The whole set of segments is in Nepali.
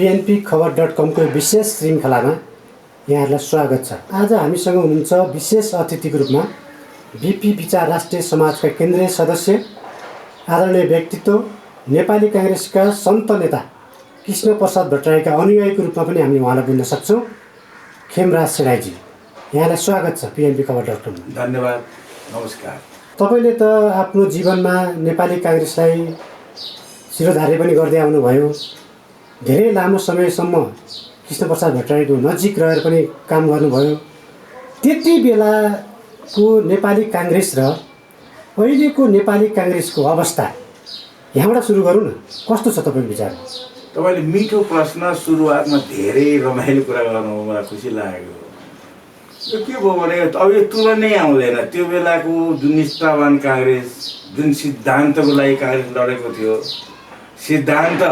PNP खबर.com को विशेष श्रृङ्खलामा यहाँहरूलाई स्वागत छ। आज हामीसँग हुनुहुन्छ विशेष अतिथिको रूपमा बीपी विचार राष्ट्रिय समाजका केन्द्रीय सदस्य आदरणीय व्यक्तित्व नेपाली काङ्ग्रेसका सन्त नेता कृष्णप्रसाद भट्टराईका अनुयायीको रूपमा पनि हामी उहाँलाई बुझ्न सक्छौँ। खेमराज सेनाईजी, यहाँलाई स्वागत छ PNP खबर.com। धन्यवाद, नमस्कार। तपाईँले त आफ्नो जीवनमा नेपाली काङ्ग्रेसलाई शिरोधार्य पनि गर्दै आउनुभयो। धेरै लामो समयसम्म कृष्णप्रसाद भट्टराईको नजिक रहेर पनि काम गर्नुभयो। त्यति बेलाको नेपाली काङ्ग्रेस र अहिलेको नेपाली काङ्ग्रेसको अवस्था यहाँबाट सुरु गरौँ न, कस्तो छ तपाईँको विचार? तपाईँले मिठो प्रश्न सुरुवातमा धेरै रमाइलो कुरा गर्नुभयो, मलाई खुसी लाग्यो। यो के भयो भने अब यो तुलनै आउँदैन। त्यो बेलाको जुन निष्ठावान काङ्ग्रेस, जुन सिद्धान्तको लागि काङ्ग्रेस लडेको थियो, सिद्धान्त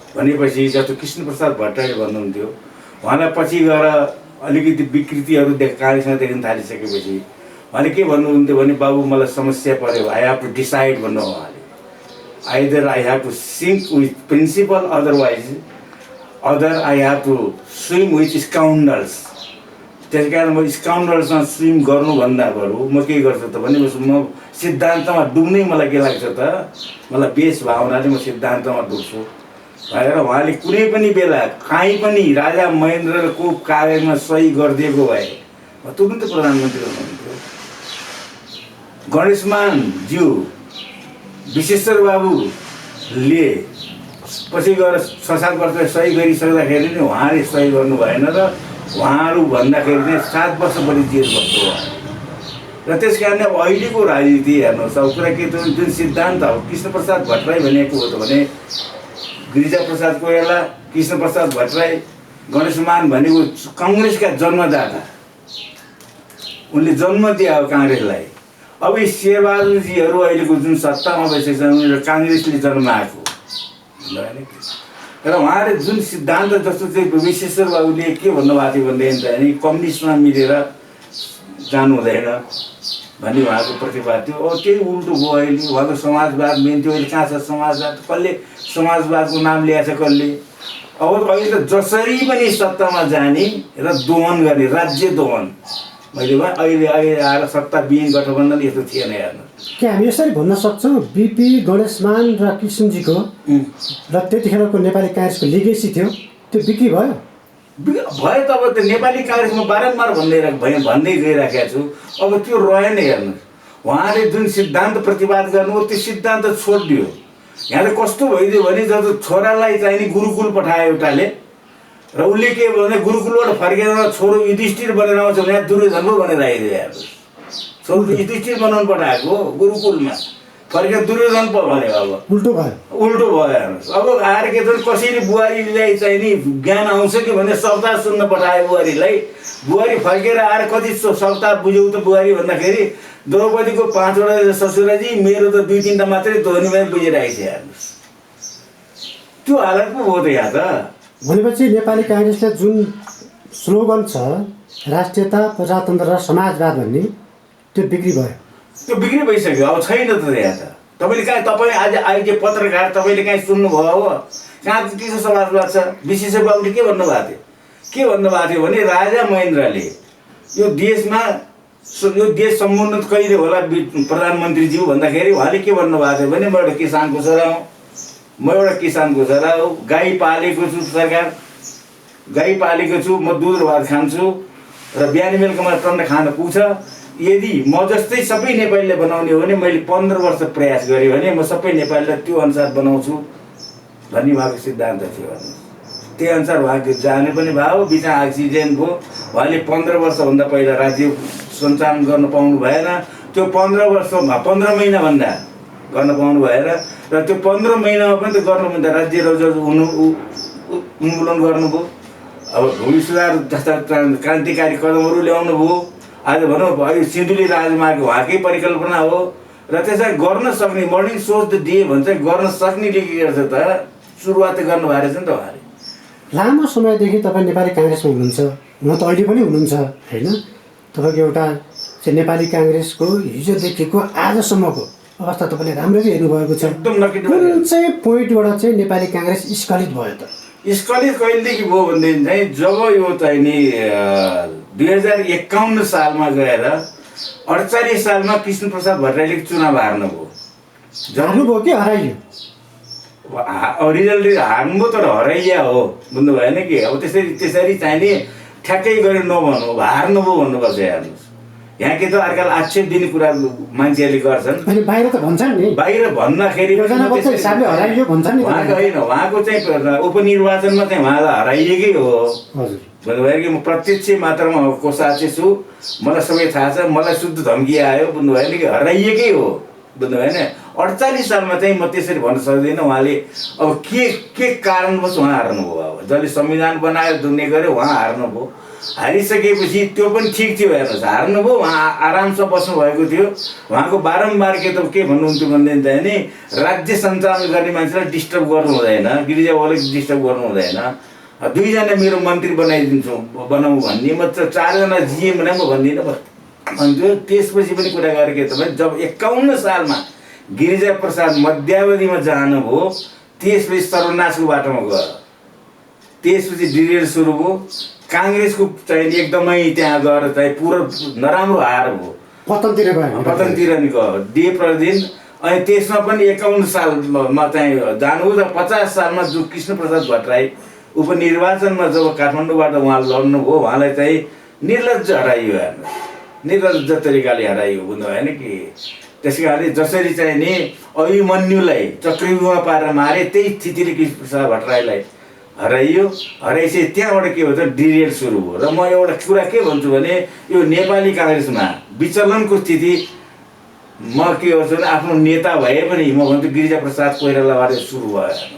भनेपछि जस्तो कृष्णप्रसाद भट्टराई भन्नुहुन्थ्यो, उहाँलाई पछि गएर अलिकति विकृतिहरू काङ्ग्रेसमा देख्न थालिसकेपछि उहाँले के भन्नुहुन्थ्यो भने, बाबु मलाई समस्या पऱ्यो, आई हेभ टु डिसाइड भन्नु उहाँले। Either I have to sink with principal, other I have to swim with scoundrels. त्यस कारण म स्काउन्डर्समा स्विम गर्नुभन्दा बरु म के गर्छु त भने म सिद्धान्तमा डुब्नै मलाई के लाग्छ त, मलाई बेस भावनाले म सिद्धान्तमा डुब्छु भनेर उहाँले कुनै पनि बेला काहीँ पनि राजा महेन्द्रको कार्यमा सही गरिदिएको भए म तुरुन्तै प्रधानमन्त्री हुनुहुन्थ्यो। गणेशमानज्यू विश्वेश्वर बाबुले पछि गएर 6-7 वर्ष सही गरिसक्दाखेरि नि उहाँले सही गर्नु भएन र उहाँहरू भन्दाखेरि चाहिँ 7 वर्ष बढी जेल बस्नु भयो। र त्यस कारणले अब अहिलेको राजनीति हेर्नुहोस्, अब कुरा के त जुन सिद्धान्त अब कृष्णप्रसाद भट्टराई भनेको हो त भने गिरिजाप्रसाद कोइराला, कृष्णप्रसाद भट्टराई, गणेशमान भनेको काङ्ग्रेसका जन्मदाता, उनले जन्म दिए अब काङ्ग्रेसलाई। अब यी शेरबहादुरजीहरू अहिलेको जुन सत्तामा बसेको छन् उनीहरू काङ्ग्रेसले जन्माएको र उहाँले जुन सिद्धान्त जस्तो चाहिँ विश्वेश्वर बाबुले के भन्नुभएको थियो भनेदेखि चाहिँ कम्युनिस्टमा मिलेर जानु हुँदैन भन्ने उहाँको प्रतिवाद थियो। अब केही उल्टो भयो अहिले। उहाँको समाजवाद मेन थियो, अहिले कहाँ छ समाजवाद? कसले समाजवादको नाम ल्याएछ कसले? अब अहिले त जसरी पनि सत्तामा जाने र दोहन गर्ने, राज्य दोहन। मैले भने अहिले आएर सत्ताविहीन गठबन्धन यस्तो थिएन हेर्नु। के हामी यसरी भन्न सक्छौँ बीपी, गणेशमान र कृष्णजीको र त्यतिखेरको नेपाली काङ्ग्रेसको लिगेसी थियो, त्यो बिक्री भयो? भयो त अब त्यो नेपाली काङ्ग्रेसमा बारम्बार भन्दै गइराखेको छु। अब त्यो रहेन हेर्नुहोस्। उहाँले जुन सिद्धान्त प्रतिवाद गर्नुभयो त्यो सिद्धान्त छोडिदियो। यहाँ त कस्तो भइदियो भने जब छोरालाई चाहिँ नि गुरुकुल पठायो एउटाले र उसले के भने गुरुकुलबाट फर्केर छोरो युधिष्ठिर बनेर आउँछ भने दुर्योधन पो भनेर आइदियो हेर्नुहोस्। छोरो युधिष्ठिर बनाउनु पठाएको गुरुकुलमा, फर्केर दुर्योधन पो भन्यो। अब उल्टो भयो हेर्नुहोस्। अब आएर के त कसरी बुहारीलाई चाहिँ नि ज्ञान आउँछ कि भने सप्ताह सुन्न पठायो बुहारीलाई। बुहारी फर्केर आएर कति सप्ताह बुझ्यौ त बुहारी भन्दाखेरि द्रौपदीको 5वटा ससुराजी, मेरो त 2-3टा मात्रै धोनीमै बुझिरहेको छ हेर्नुहोस्। त्यो हालत पो हो त यहाँ त। भनेपछि नेपाली काङ्ग्रेसले जुन स्लोगन छ राष्ट्रियता, प्रजातन्त्र र समाजवाद भन्ने, त्यो बिक्री भयो। त्यो बिक्री भइसक्यो, अब छैन त यहाँ त। तपाईँले कहाँ, तपाईँ आज आइजे पत्रकार तपाईँले कहीँ सुन्नुभयो हो? कहाँ के को समाजवाद छ? विश्वेश्वर बाबुले के भन्नुभएको थियो भने राजा महेन्द्रले यो देश समुन्नत कहिले होला प्रधानमन्त्रीज्यू भन्दाखेरि उहाँले के भन्नुभएको थियो भने म एउटा किसानको छोरा हो, गाई पालेको छु, सरकार गाई पालेको छु, म दुध भात खान्छु र बिहान बेलुका मलाई टन्न खान पुग्छ। यदि म जस्तै सबै नेपालीले बनाउने हो भने मैले 15 वर्ष प्रयास गरेँ भने म सबै नेपालीलाई त्यो अनुसार बनाउँछु भन्ने उहाँको सिद्धान्त थियो। त्यही अनुसार उहाँको जाने पनि भयो, बिचमा एक्सिडेन्ट भयो। उहाँले 15 वर्षभन्दा पहिला राज्य सञ्चालन गर्न पाउनु भएन। त्यो 15 महिनाभन्दा गर्न पाउनु भएन र त्यो 15 महिनामा पनि त गर्नुभन्दा राज्य उन्मूलन गर्नुभयो। अब भूमि सुधार जस्ता क्रान्तिकारी कदमहरू ल्याउनु भयो। आज भनौँ अहिले सिन्धुली राजमार्ग उहाँकै परिकल्पना हो र त्यसलाई गर्न सक्ने, मर्निङ सोच द डे भन्छ, गर्न सक्नेले के गर्छ त सुरुवात गर्नुभएको रहेछ नि त उहाँले। लामो समयदेखि तपाईँ नेपाली काङ्ग्रेसमा हुनुहुन्छ, हुन त अहिले पनि हुनुहुन्छ होइन? तपाईँको एउटा चाहिँ नेपाली काङ्ग्रेसको हिजोदेखिको आजसम्मको अवस्था तपाईँले राम्ररी हेर्नुभएको छ। एकदम कुन चाहिँ पोइन्टबाट चाहिँ नेपाली काङ्ग्रेस स्खलित भयो त? स्खलित कहिलेदेखि भयो भनेदेखि चाहिँ जब यो चाहिँ नि 2051 सालमा गएर 48 सालमा कृष्णप्रसाद भट्टराईले चुनाव हार्नुभयो। हार्नुभयो कि हराइयो? रिजल्ट हार्नुभयो तर हराइया हो, बुझ्नु भएन कि। अब त्यसरी चाहिँ नि ठ्याक्कै गरेर नभन्नु, हार्नुभयो भन्नुपर्छ। हेर्नुहोस्, यहाँ के त अर्कालाई आक्षेप दिने कुरा मान्छेहरूले गर्छन्, अनि बाहिर त भन्छन् नि, बाहिर भन्दाखेरि हिसाबले हराइयो भन्छन् नि। उहाँको होइन, उहाँको चाहिँ उपनिर्वाचनमा चाहिँ उहाँलाई हराइएकै हो। हजुर, बुझ्नुभयो कि म प्रत्यक्ष मात्रामा को साक्षी छु, मलाई सबै थाहा छ, मलाई शुद्ध धम्की आयो, बुझ्नुभयो कि हराइएकै हो, बुझ्नु भएन। 48 सालमा चाहिँ म त्यसरी भन्न सक्दिनँ उहाँले अब के कारणवश उहाँ हार्नुभयो। अब जसले संविधान बनायो दुन्ने गऱ्यो उहाँ हार्नुभयो। हारिसकेपछि त्यो पनि ठिक थियो। हेर्नुहोस्, हार्नुभयो, उहाँ आरामसँग बस्नुभएको थियो। उहाँको बारम्बार के भन्नुहुन्थ्यो भनेदेखि चाहिँ नि राज्य सञ्चालन गर्ने मान्छेलाई डिस्टर्ब गर्नु हुँदैन, गिरिजावालाई डिस्टर्ब गर्नु हुँदैन, 2 जना मेरो मन्त्री बनाइदिन्छु बनाऊ भन्ने, म 4 जना जिएम भने म भन्दिनँ भन्थ्यो। त्यसपछि पनि कुरा गरेँ के तपाईँ, जब 51 सालमा गिरिजाप्रसाद मध्यावधिमा जानुभयो, त्यसपछि सर्वनाशको बाटोमा गयो। त्यसपछि डिरेल सुरु भयो। काङ्ग्रेसको चाहिँ एकदमै त्यहाँ गएर चाहिँ पुरो नराम्रो हार भयो, पतनतिर नि गयो डे प्रतिदिन। अनि त्यसमा पनि 51 सालमा चाहिँ जानुभयो र 50 सालमा जो कृष्णप्रसाद भट्टराई उपनिर्वाचनमा जब काठमाडौँबाट उहाँ लड्नुभयो, उहाँलाई चाहिँ निर्लज्ज हराइयो। हेर्नु, निर्लज्ज तरिकाले हराइयो, बुझ्नु भएन कि। त्यसै कारणले जसरी चाहिँ नि अभिमन्युलाई चक्रव्यूहमा पारेर मारे, त्यही स्थितिले कृष्णप्रसाद भट्टराईलाई हराइयो। हराइसके त्यहाँबाट के भन्छ, डिरेल सुरु भयो। र म एउटा कुरा के भन्छु भने, यो नेपाली काङ्ग्रेसमा विचलनको स्थिति म के गर्छु भने, आफ्नो नेता भए पनि म भन्छु गिरिजाप्रसाद कोइरालाबाट सुरु भयो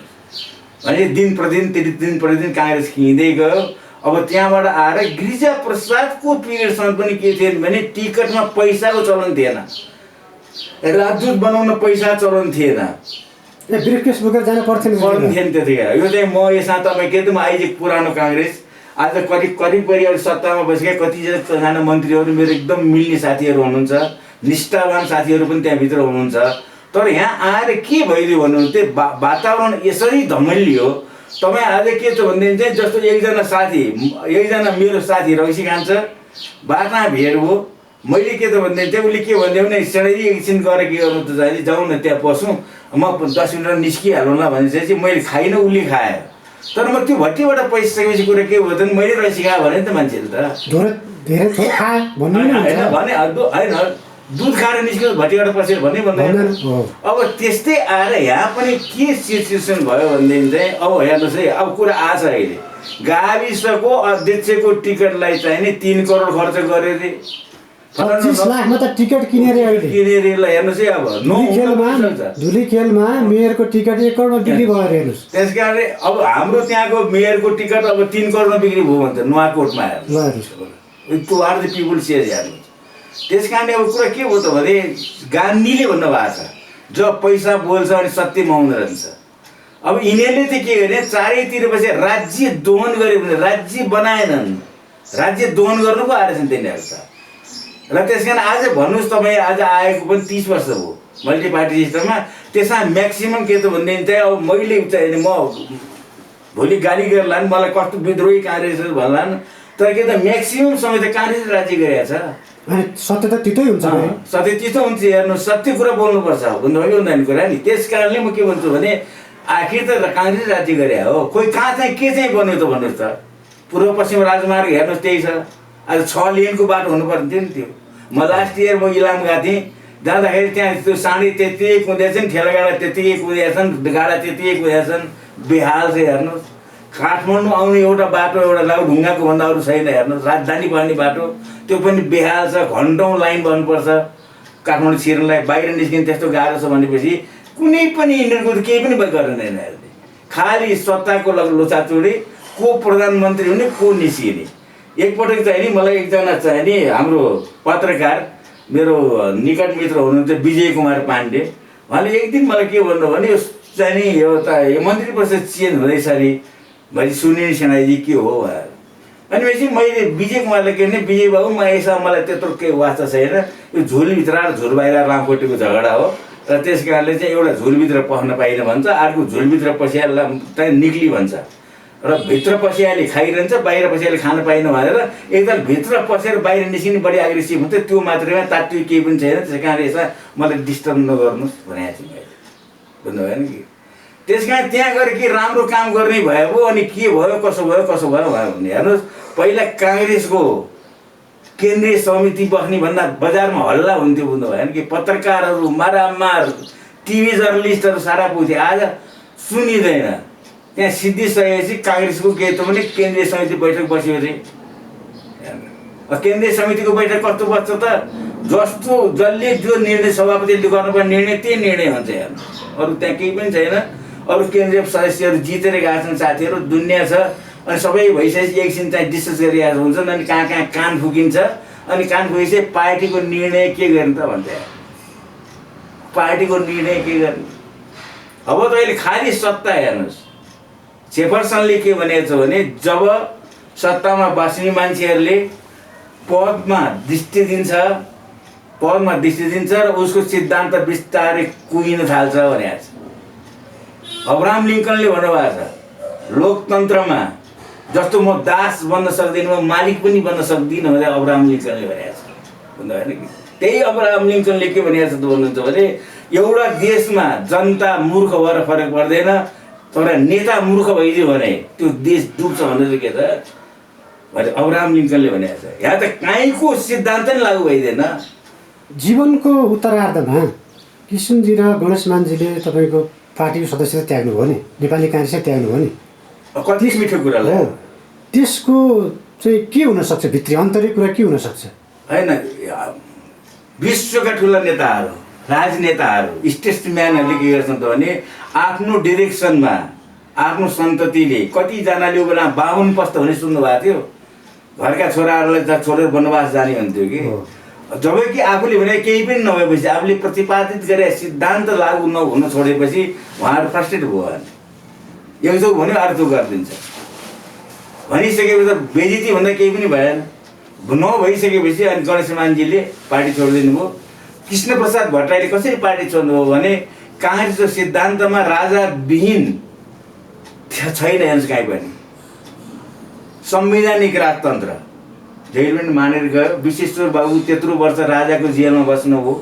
भने दिन प्रतिदिन काङ्ग्रेस खिँदै गयो। अब त्यहाँबाट आएर गिरिजाप्रसादको पिरियडसम्म पनि के थियो भने, टिकटमा पैसाको चलन थिएन, राजदूत बनाउन पैसा चलन थिएन, ब्रिफकेस बोकेर जानु थिएन त्यतिखेर। यो चाहिँ म यसमा तपाईँ के त, म आइज पुरानो काङ्ग्रेस आज करिब सत्तामा बसेका कतिजना मन्त्रीहरू मेरो एकदम मिल्ने साथीहरू हुनुहुन्छ, निष्ठावान साथीहरू पनि त्यहाँभित्र हुनुहुन्छ। तर यहाँ आएर के भइदियो भन्नुहुन्छ, वातावरण यसरी धमलियो। तपाईँ आज के छ भनेदेखि चाहिँ जस्तो एकजना मेरो साथी रक्सी खान्छ, बाटोमा भेट भयो। मैले के त भनेदेखि चाहिँ उसले के भनिदियो भने, सेडै एकछिन गएर के गर्नु त चाहिँ जाउँ न त्यहाँ पसौँ, म 10 मिनट निस्किहालौँला भनेपछि मैले खाइनँ, उसले खायो। तर म त्यो भट्टीबाट पैसा सकेपछि कुरा के भयो भने, मैले रक्सी खायो भने नि त मान्छेले त होइन, दुध खाएर निस्क्यो भट्टीबाट पसेर भन्ने भन्दैन। अब त्यस्तै आएर यहाँ पनि के सिचुएसन भयो भनेदेखि चाहिँ, अब हेर्नुहोस् है, अब कुरा आछ अहिले गाविसको अध्यक्षको टिकटलाई चाहिँ नि 3 करोड खर्च गरे रे, 25 लाखमा त टिकट किनेर हेर्नुहोस् है। अब धुली खेलमा मेयरको टिकट 1 करोडमा बिक्री भयो हेर्नुहोस्। त्यस कारणले अब हाम्रो त्यहाँको मेयरको टिकट अब 3 करोडमा बिक्री भयो भन्छ नुवाकोटमा। To are the people says. हेर्नुहोस्, त्यस कारणले अब कुरा के भयो त भने, गान्धीले भन्नुभएको छ, जब पैसा बोल्छ अनि सत्य मौन रहन्छ। अब यिनीहरूले चाहिँ के गरे, चारैतिर बसेर राज्य दोहन गरे भने, राज्य बनाएनन्, राज्य दोहन गर्नु पो आएछन् तिनीहरू त। र त्यस कारण आज भन्नुहोस् तपाईँ, आज आएको पनि 30 वर्ष भयो मल्टी पार्टी सिस्टममा। त्यसमा म्याक्सिमम् के त भनेदेखि चाहिँ, अब मैले चाहिँ म भोलि गाली गर्ला नि, मलाई कस्तो विद्रोही काङ्ग्रेस भन्लान्, तर के त म्याक्सिमम् समय त काङ्ग्रेस राज्य गरेको छ। सत्य त तितै हुन्छ, सत्य तितो हुन्छ। हेर्नु, सत्य कुरा बोल्नुपर्छ, भन्नुभयो हुँदैन कुरा नि। त्यस कारणले म के भन्छु भने, आखिर त काङ्ग्रेस राज्य गरे हो। खोइ कहाँ चाहिँ के चाहिँ बन्यो त भन्नुहोस् त। पूर्व पश्चिम राजमार्ग हेर्नुहोस्, त्यही छ। आज 6 लेनको बाटो हुनुपर्ने थियो नि त्यो। म लास्ट इयर म इलाम गएको थिएँ, जाँदाखेरि त्यहाँ त्यो साँढे त्यतिकै कुदेछन्, ठेलागाडा त्यतिकै कुदेछन्, गाडा त्यतिकै कुदेछन्, बेहाल चाहिँ। हेर्नुहोस्, काठमाडौँ आउने एउटा बाटो, एउटा ढुङ्गाको भन्दा अरू छैन। हेर्नुहोस्, राजधानी पर्ने बाटो त्यो पनि बेहाल छ, घन्टौँ लाइन बन्नुपर्छ काठमाडौँ छिर्नलाई। बाहिर निस्किने त्यस्तो गाह्रो छ भनेपछि कुनै पनि यिनीहरूको केही पनि गर्दैन। खालि सत्ताको लोचाचुडी, को प्रधानमन्त्री हुने, को निस्किने। एकपटक चाहिँ नि मलाई एकजना चाहिँ नि हाम्रो पत्रकार, मेरो निकट मित्र हुनुहुन्छ विजय कुमार पाण्डे, उहाँले एक दिन मलाई के भन्नु भने, यो चाहिँ नि यो त मन्त्री परिषद चेन्ज हुँदैछ अरे, मैले सुनिने सेनाजी के हो भनेर। भनेपछि मैले विजय कुमारले के भने, विजय बाबु म यसमा मलाई त्यत्रो केही वास्ता छैन, यो झुलभित्र र झुल बाहिर लामखुट्टेको झगडा हो, र त्यस कारणले चाहिँ एउटा झुलभित्र पस्न पाइनँ भन्छ, अर्को झुलभित्र पसिहाल्दा चाहिँ निक्ली भन्छ। र भित्र पसिहाले खाइरहन्छ, बाहिर पसिहाले खान पाइन भनेर एकताल भित्र पसेर बाहिर निस्किने बढी एग्रेसिभ हुन्छ, त्यो मात्रैमा तात्विक केही पनि छैन। त्यस कारण यसमा मलाई डिस्टर्ब नगर्नुहोस् भनेको थिएँ मैले, बुझ्नुभयो नि कि। त्यस कारण त्यहाँ गएर के राम्रो काम गर्ने भयो अनि के भयो कसो भयो भने हेर्नुहोस्, पहिला काङ्ग्रेसको केन्द्रीय समिति बस्ने भन्दा बजारमा हल्ला हुन्थ्यो, बुझ्नुभयो नि कि। पत्रकारहरू मारामार, टिभी जर्नलिस्टहरू सारा पुग्थे। आज सुनिँदैन। त्यहाँ सिद्धिसकेपछि काङ्ग्रेसको के त भने केन्द्रीय समिति बैठक बस्यो अरे। केन्द्रीय समितिको बैठक कस्तो बस्छ त, जस्तो जसले जो निर्णय सभापतिले गर्नुपर्ने निर्णय त्यही निर्णय हुन्छ हेर्नु, अरू त्यहाँ केही पनि छैन। अरू केन्द्रीय सदस्यहरू जितेर गएका छन् साथीहरू, दुनियाँ छ। अनि सबै भइसकेपछि एकछिन चाहिँ डिस्कस गरिरहेको हुन्छन्, अनि कहाँ कहाँ कान फुकिन्छ। अनि कान फुकिसके पार्टीको निर्णय के गर्ने त भन्छ, पार्टीको निर्णय के गर्ने। अब त अहिले खालि सत्ता हेर्नुहोस्, चेफरसनले के भनेको छ भने जब सत्तामा बस्ने मान्छेहरूले पदमा दृष्टि दिन्छ र उसको सिद्धान्त बिस्तारै कुहिन थाल्छ भनेको छ। अब्राहम लिङ्कनले भन्नुभएको छ लोकतन्त्रमा जस्तो म दास बन्न सक्दिनँ, म मालिक पनि बन्न सक्दिनँ भनेर अब्राहम लिङ्कनले भनेको छ, बुझ्नुभयो नि। त्यही अब्राहम लिङ्कनले के भनेको छ त भन्नुहुन्छ भने एउटा देशमा जनता मूर्ख भएर फरक पर्दैन, तर नेता मूर्ख भइदियो भने त्यो देश डुब्छ भनेर के त भने अब्राहम लिङ्कनले भनेको छ। यहाँ त काहीँको सिद्धान्त नै लागू भइदिएन। जीवनको उत्तरार्धमा किशनजी र गणेशमानजीले तपाईँको पार्टीको सदस्यता त्याग्नुभयो नि, नेपाली काङ्ग्रेसै त्याग्नुभयो नि। कति मिठो कुरा हो, त्यसको चाहिँ के हुनसक्छ, भित्री अन्तरिक कुरा के हुनसक्छ? होइन, विश्वका ठुला नेताहरू, राजनेताहरू, स्टेट्सम्यानहरूले के गर्छन् त भने आफ्नो डिरेक्सनमा आफ्नो सन्ततिले कतिजनाले बेला 52 पस्त हुने सुन्नुभएको थियो, घरका छोराहरूलाई छोडेर वनवास जाने भन्थ्यो कि। जबकि आफूले भने केही पनि नभएपछि, आफूले प्रतिपादित गरे सिद्धान्त लागू नहुन छोडेपछि उहाँहरू फ्रस्ट्रेट भयो। एक जो भन्यो अर्को गरिदिन्छ भनिसकेपछि त बेइज्जती भन्दा केही पनि भएन। नभइसकेपछि अनि गणेशमानजीले पार्टी छोडिदिनु भयो। कृष्णप्रसाद भट्टराईले कसरी पार्टी छोड्नुभयो भने काङ्ग्रेसको सिद्धान्तमा राजा विहीन छैन हेर्नुहोस्, कहीँ पनि संवैधानिक राजतन्त्र जहिले पनि मानेर गयो। विश्वेश्वर बाबु त्यत्रो वर्ष राजाको जेलमा बस्नुभयो,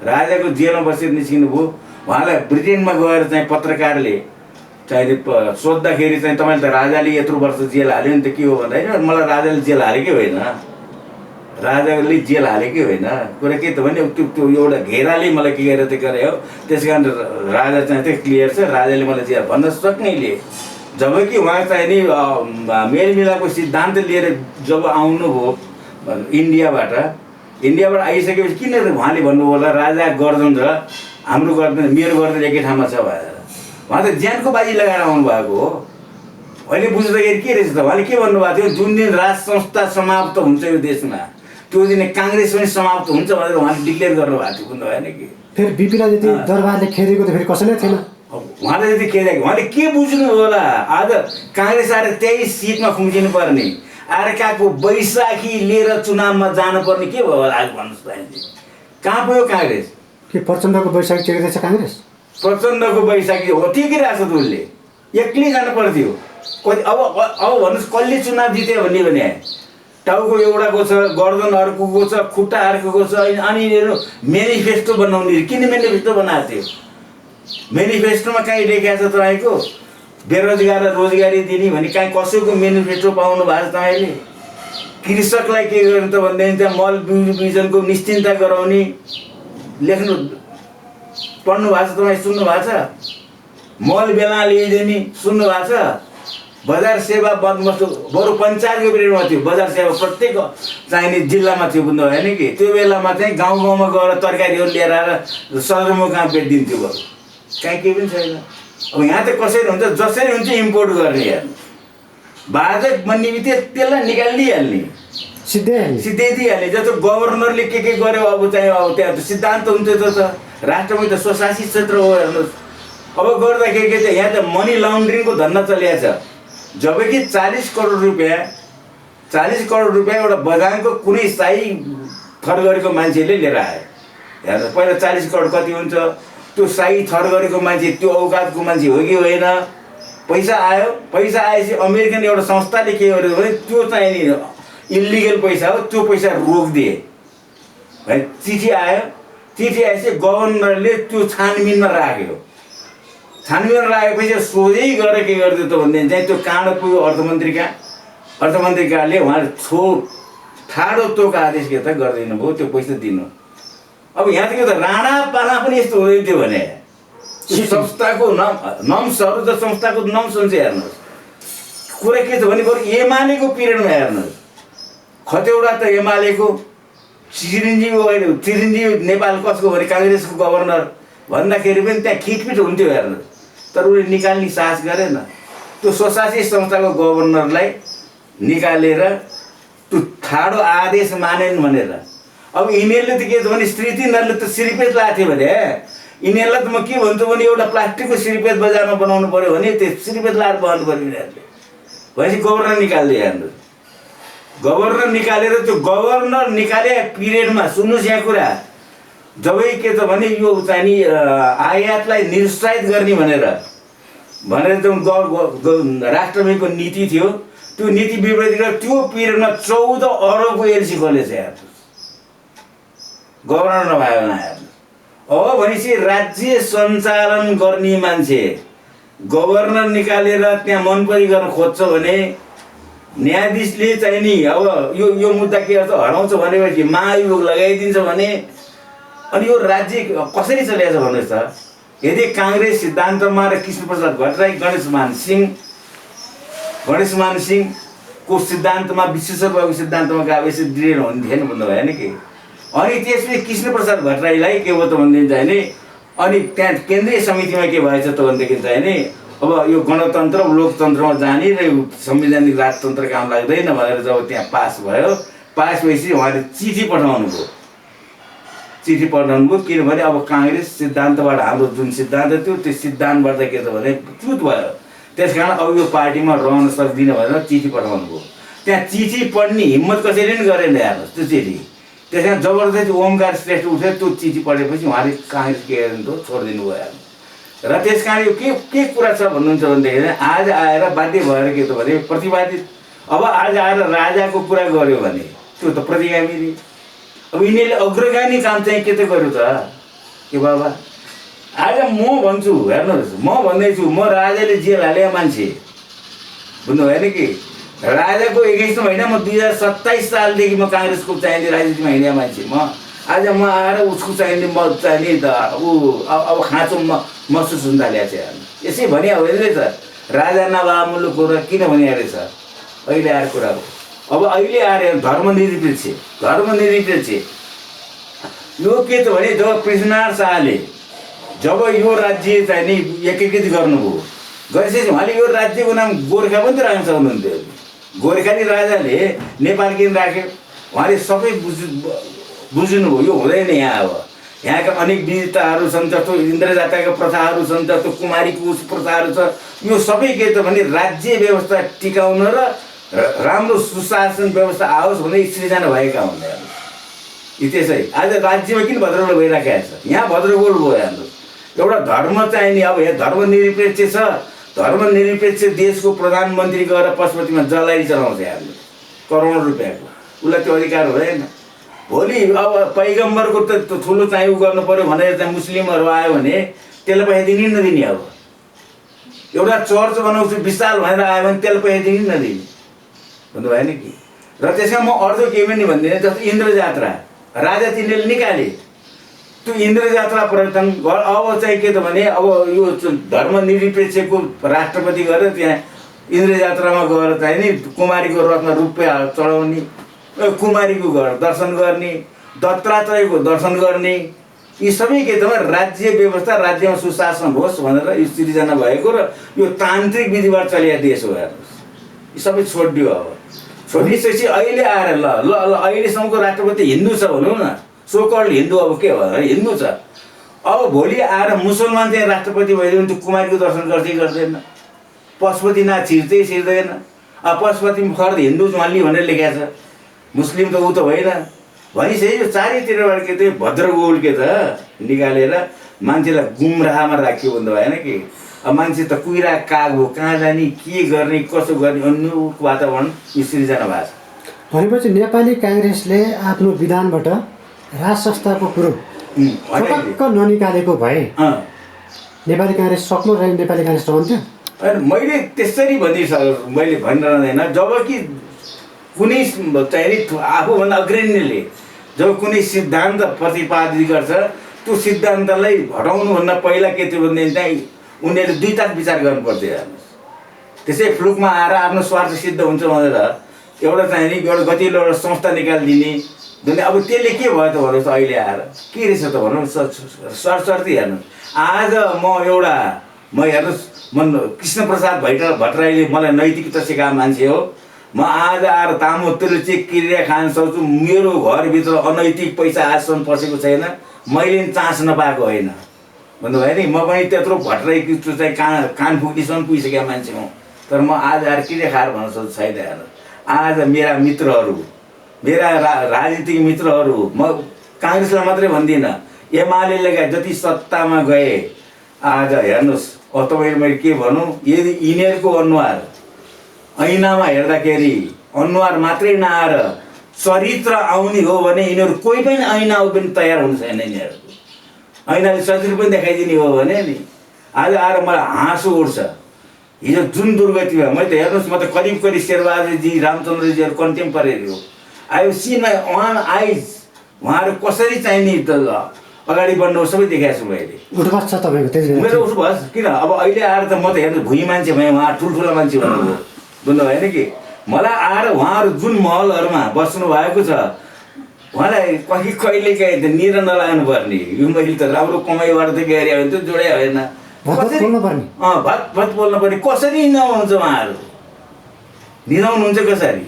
राजाको जेलमा बसेर निस्किनु भयो। उहाँलाई ब्रिटेनमा गएर चाहिँ पत्रकारले चाहिँ सोद्धाखेरि चाहिँ तपाईँले त राजाले यत्रो वर्ष जेल हाल्यो नि त के हो भन्दाखेरि मलाई राजाले जेल हालेकै होइन, राजाले जेल हालेकै होइन। कुरा के त भने त्यो एउटा घेराले मलाई के गरेर त गरे हो। त्यस कारण राजा चाहिँ त्यो क्लियर छ, राजाले मलाई जेल भन्न सक्नेले। जबकि उहाँ चाहिँ नि मेलमिलापको सिद्धान्त लिएर जब आउनुभयो इन्डियाबाट आइसकेपछि किन उहाँले भन्नुभयो होला राजा गर्दन र हाम्रो गर्दन, मेरो गर्दन एकै ठाउँमा छ भनेर। उहाँ त ज्यानको बाजी लगाएर आउनुभएको हो। अहिले बुझ्दाखेरि के रहेछ त, उहाँले के भन्नुभएको थियो, जुन दिन राज संस्था समाप्त हुन्छ यो देशमा त्यो दिन काङ्ग्रेस पनि समाप्त हुन्छ भनेर उहाँले डिक्लेयर गर्नुभएको थियो, बुझ्नु भएन कि। फेरि बिपीलाई जति दरबारले खेदेको त फेरि कसैलाई थिएन। उहाँले जति खेदेको उहाँले के बुझ्नु होला। आज काङ्ग्रेस आएर 23 सिटमा खुम्चिनु पर्ने, अर्काको बैशाखी लिएर चुनावमा जानुपर्ने के भयो आज भन्नुहोस् त। कहाँ पुग्यो काङ्ग्रेस? के प्रचण्डको बैशाखी टेक्दैछ काङ्ग्रेस? प्रचण्डको बैशाखी हो टेकिरहेछ त, उसले एक्लै जानु पर्थ्यो। अब भन्नुहोस् कसले चुनाव जित्यो भने टाउको एउटाको छ, गर्दन अर्कोको छ, खुट्टा अर्कोको छ। अनि मेनिफेस्टो बनाउने, किन मेनिफेस्टो बनाएको थियो? मेनिफेस्टोमा कहीँ लेखेको छ तपाईँको बेरोजगार रोजगारी दिने भने कहीँ कसैको मेनिफेस्टो पाउनु भएको छ तपाईँले? कृषकलाई के गर्नु त भन्दाखेरि त्यहाँ मल बिजनको निश्चिन्ता गराउने लेख्नु पढ्नु भएको छ तपाईँ, सुन्नु भएको छ? मल बेला ल्याइदिने सुन्नु भएको छ? बजार सेवा बन्दोबस्त बरु पञ्चायतको पिरियडमा थियो, बजार सेवा प्रत्येक चाहिने जिल्लामा थियो, बुझ्नु भयो नि कि। त्यो बेलामा चाहिँ गाउँ गाउँमा गएर तरकारीहरू लिएर आएर सदरमुकाम बेचिदिन्थ्यो, बरु कहीँ केही पनि छैन। अब यहाँ त कसरी हुन्छ, जसरी हुन्छ इम्पोर्ट गर्ने हेर्नु, बाधक बन्ने बित्तिकै त्यसलाई निकालिदिइहाल्ने, सिधै दिइहाल्ने। जस्तो गभर्नरले के गर्यो अब चाहिँ अब त्यहाँ सिद्धान्त हुन्छ त्यो त राष्ट्रमा त स्वशासित क्षेत्र हो हेर्नुहोस्। अब गर्दाखेरि के छ, यहाँ त मनी लन्ड्रिङको धन्दा चलिएको छ। जबकि 40 करोड रुपियाँ एउटा बगानको कुनै साई थर गरेको मान्छेले लिएर आयो। हेर्नु पहिला 40 करोड कति हुन्छ, त्यो साई थर गरेको मान्छे त्यो औकातको मान्छे हो कि होइन? पैसा आयो, पैसा आएपछि अमेरिकन एउटा संस्थाले के गर्यो भने त्यो चाहिँ नि इलिगल पैसा हो, त्यो पैसा रोकिदिए है। चिठी आयो, चिठी आएपछि गभर्नरले त्यो छानबिनमा राख्यो। छानबिनमा राखेपछि सोझै गएर के गरिदियो त भन्दाखेरि चाहिँ त्यो काँडो पुग्यो अर्थमन्त्रीकाले उहाँले ठाडो तोक आदेश के त गरिदिनु भयो, त्यो पैसा दिनु। अब यहाँ त के त राणा पाला पनि यस्तो हुँदै थियो भने संस्थाको नम्सहरू त संस्थाको नम्स हुन्छ। हेर्नुहोस् कुरा के छ भने बरु एमालेको पिरियडमा हेर्नुहोस्, खतेवडा त एमालेको, चिरञ्जीवी नेपाल कसको भने काङ्ग्रेसको गभर्नर भन्दाखेरि पनि त्यहाँ खिटपिट हुन्थ्यो। हेर्नुहोस् तर उसले निकाल्ने साहस गरेन। त्यो स्वशासी संस्थाको गभर्नरलाई निकालेर त्यो ठाडो आदेश मानेन भनेर। अब यिनीहरूले त के छ भने श्रीतिनहरूले त सिरिपेज लाएको थियो भने यिनीहरूलाई त म के भन्छु भने एउटा प्लास्टिकको सिरिपेज बजारमा बनाउनु पऱ्यो भने त्यो सिरिपेज लाएर बनाउनु पऱ्यो यिनीहरूले। भनेपछि गभर्नर निकाल्दै हेर्नुहोस्, गभर्नर निकालेर त्यो गभर्नर निकाले पिरियडमा सुन्नुहोस् यहाँ कुरा, जबै के छ भने यो चाहिँ नि आयातलाई निरुत्साहित गर्ने भनेर जुन राष्ट्रपतिको नीति थियो त्यो नीति विपरीत गरेर त्यो पिरियडमा 14 अरबको एलसी खोलेछ। हेर्नुहोस् गभर्नर नभएको हेर्नुहोस्। अब भनेपछि राज्य सञ्चालन गर्ने मान्छे गभर्नर निकालेर त्यहाँ मनपरी गर्न खोज्छ भने न्यायाधीशले चाहिँ नि अब यो मुद्दा के गर्छ हराउँछ भनेपछि महाभियोग लगाइदिन्छ भने अनि यो राज्य कसरी चलेको छ भन्नुहोस् त। यदि काङ्ग्रेस सिद्धान्तमा र कृष्णप्रसाद भट्टराई गणेशमान सिंहको सिद्धान्तमा विश्वेश्वरबाबुको सिद्धान्तमा गएको यसरी दृढ हुने थिएन भन्नु भयो नि कि। अनि त्यसपछि कृष्णप्रसाद भट्टराईलाई के भयो त भनेदेखि चाहिँ नि अनि त्यहाँ केन्द्रीय समितिमा के भएछ त भनेदेखि चाहिँ नि अब यो गणतन्त्र लोकतन्त्रमा जाने र संवैधानिक राजतन्त्र काम लाग्दैन भनेर जब त्यहाँ पास भयो, पास भएपछि उहाँले चिठी पठाउनु भयो किनभने अब काङ्ग्रेस सिद्धान्तबाट हाम्रो जुन सिद्धान्त थियो त्यो सिद्धान्तबाट के छ भने च्युत भयो। त्यस कारण अब यो पार्टीमा रहन सक्दिनँ भनेर चिठी पठाउनु भयो। त्यहाँ चिठी पढ्ने हिम्मत कसैले पनि गरेन। हेर्नुहोस् त्यो चिठी, त्यस कारण जबरजस्ती ओमकार श्रेष्ठ उठ्यो, त्यो चिठी पढेपछि उहाँले काङ्ग्रेस के गर्नु छोडिदिनु भयो। र त्यस कारण यो के कुरा छ भन्नुहुन्छ भनेदेखि आज आएर बाध्य भएर के त भने प्रतिवादित अब आज आएर राजाको कुरा गर्यो भने त्यो त प्रतिगामी नि। अब यिनीहरूले अग्रगामी काम चाहिँ के त गर्यो त के बाबा। आज म भन्छु हेर्नुहोस्, म भन्दैछु म राजाले जेल हाले मान्छे बुझ्नु भएन कि। राजाको 21औं महिना म 2027 सालदेखि म काङ्ग्रेसको चाहिने राजनीतिमा हिँडेको मान्छे म। आज म आएर उसको चाहिने म चाहिने अब खाँचो महसुस हुन थालेको छ। यसै भने हो रहेछ राजा नभए मुलुकको र किन भने रहेछ अहिले आएर कुरा हो। अब अहिले आएर धर्मनिरपेक्ष यो के त भने जब पृथ्वीनारायण शाहले जब यो राज्य चाहिँ नि एकीकृत गर्नुभयो गरेपछि उहाँले यो राज्यको नाम गोर्खा पनि त राख्न सक्नुहुन्थ्यो। गोर्खाली राजाले नेपाल किन राख्यो उहाँले सबै बुझ्नुभयो यो हुँदैन। यहाँ अब यहाँका अनेक विविधताहरू छन्, जस्तो इन्द्र जातका प्रथाहरू छन्, जस्तो कुमारीको प्रथाहरू छ। यो सबै के त भने राज्य व्यवस्था टिकाउन र राम्रो सुशासन व्यवस्था आओस् भन्दै सृजना भएका हुँदैन। त्यसै आज राज्यमा किन भद्रगोल भइराखेको छ, यहाँ भद्रगोल भयो। हाम्रो एउटा धर्म चाहिँ नि अब यहाँ धर्मनिरपेक्ष छ, धर्मनिरपेक्ष देशको प्रधानमन्त्री गएर पशुपतिमा जलाइ चलाउँछ हाम्रो करोडौँ रुपियाँको, उसलाई त्यो अधिकार हुँदैन। भोलि अब पैगम्बरको त ठुलो चाहिँ उ गर्नु पऱ्यो भनेर चाहिँ मुस्लिमहरू आयो भने त्यसलाई पैसा दिने नदिने। अब एउटा चर्च बनाउँछु विशाल भनेर आयो भने त्यसलाई पैसा दिने नदिने भन्नु भएन कि। र त्यसमा म अर्को केही पनि भन्दिनँ। जस्तो इन्द्र जात्रा राजा तिनीहरूले निकाले, त्यो इन्द्र जात्रा पर्यटन अब चाहिँ के त भने अब यो धर्मनिरपेक्षको राष्ट्रपति गएर त्यहाँ इन्द्र जात्रामा गएर चाहिँ नि कुमारीको रथमा रुपियाँ चढाउने, कुमारीको घर दर्शन गर्ने, दत्तात्रेयको दर्शन गर्ने, यी सबै के त राज्य व्यवस्था राज्यमा सुशासन होस् भनेर यो सृजना भएको र यो तान्त्रिक विधिबाट चलेको देश हो। हेर्नुहोस् यी सबै छोडिदियो। अब छोडिसकेपछि अहिले आएर ल अहिलेसम्मको राष्ट्रपति हिन्दू छ भनौँ न, सोकल्ड हिन्दू। अब के भयो हिन्दू छ, अब भोलि आएर मुसलमान चाहिँ राष्ट्रपति भइदियो भने त्यो कुमारीको दर्शन गर्दै गर्दैन, पशुपतिनाथ छिर्दैन। अब पशुपति फर्द हिन्दू मान्ने भनेर लेखेको छ, मुस्लिम त ऊ त होइन। भनिसक्यो यो चारैतिरबाट के त भद्रगोल के त निकालेर मान्छेलाई गुमराहमा राख्यो भन्दा भएन कि। अब मान्छे त कुहिरा काग हो, कहाँ जाने, के गर्ने, कसो गर्ने, अनुकूल वातावरण यो सृजना भएको छ। भनेपछि नेपाली काङ्ग्रेसले आफ्नो विधानबाट राज संस्थाको कुरो पटक्क ननिकालेको भए नेपाली काङ्ग्रेस सक्नु र नेपाली काङ्ग्रेस रहन्थ्यो। होइन, मैले त्यसरी मैले भनिरहँदैन। जब कि कुनै चाहिँ आफूभन्दा अग्रणीले जब कुनै सिद्धान्त प्रतिपादित गर्छ, त्यो सिद्धान्तलाई हटाउनुभन्दा पहिला के थियो भनेदेखि चाहिँ उनीहरूले दुई तास विचार गर्नुपर्थ्यो। हेर्नुहोस्, त्यसै फ्लुकमा आएर आफ्नो स्वार्थ सिद्ध हुन्छ भनेर एउटा चाहिँ नि एउटा गतिलो एउटा संस्था निकालिदिने दुनियाँ। अब त्यसले के भयो त भन्नुहोस्, अहिले आएर के रहेछ त भन्नुहोस्, सरसर्ती हेर्नुहोस्। आज म हेर्नुहोस्, कृष्णप्रसाद भट्टराईले मलाई नैतिकता सिकाएको मान्छे हो। म आज आएर तामोत्तरले चाहिँ क्रिया खान सक्छु, मेरो घरभित्र अनैतिक पैसा आजसम्म पसेको छैन, मैले चान्स नपाएको होइन भन्नुभयो नि। म पनि त्यत्रो भट्टराईको चाहिँ कान फुक्नेसम्म पुगिसकेको मान्छे हुँ, तर म आज आएर क्रिया खाएर भन्न सक्छु छैन। हेर्नु, आज मेरा मित्रहरू, मेरा राजनीतिक मित्रहरू, म काङ्ग्रेसलाई मात्रै भन्दिनँ, एमाले लगायत जति सत्तामा गए, आज हेर्नुहोस्, तपाईँले मैले के भनौँ, यदि यिनीहरूको अनुहार ऐनामा हेर्दाखेरि अनुहार मात्रै नआएर चरित्र आउने हो भने यिनीहरू कोही पनि ऐना पनि तयार हुनु छैन। यिनीहरूको ऐनाले चरित्र पनि देखाइदिने हो भने नि आज आएर मलाई हाँसो उठ्छ। हिजो जुन दुर्गति भयो, मैले त हेर्नुहोस्, म त करिब शेरबहादुरजी, रामचन्द्रजीहरू कन्टेम्परेरी हो। आई सिन माई ओन आइज, उहाँहरू कसरी चाहिने अगाडि बढ्नु सबै देखाएको छु मैले। उठबस छ तपाईँको त्यति मेरो उठबस किन? अब अहिले आएर त म त हेर्नु भुइँ मान्छे भएँ, उहाँ ठुल्ठुला मान्छे भन्नुभयो, बुझ्नु भएन कि? मलाई आएर उहाँहरू जुन महलहरूमा बस्नु भएको छ, उहाँलाई कहिले काहीँ त निर नलाग्नु पर्ने। यो मैले त राम्रो कमाइबाट त गएर भने त जोडे होइन, कसरी भत बोल्नु पर्ने, कसरी निदाउनुहुन्छ उहाँहरू? निदाउनुहुन्छ कसरी?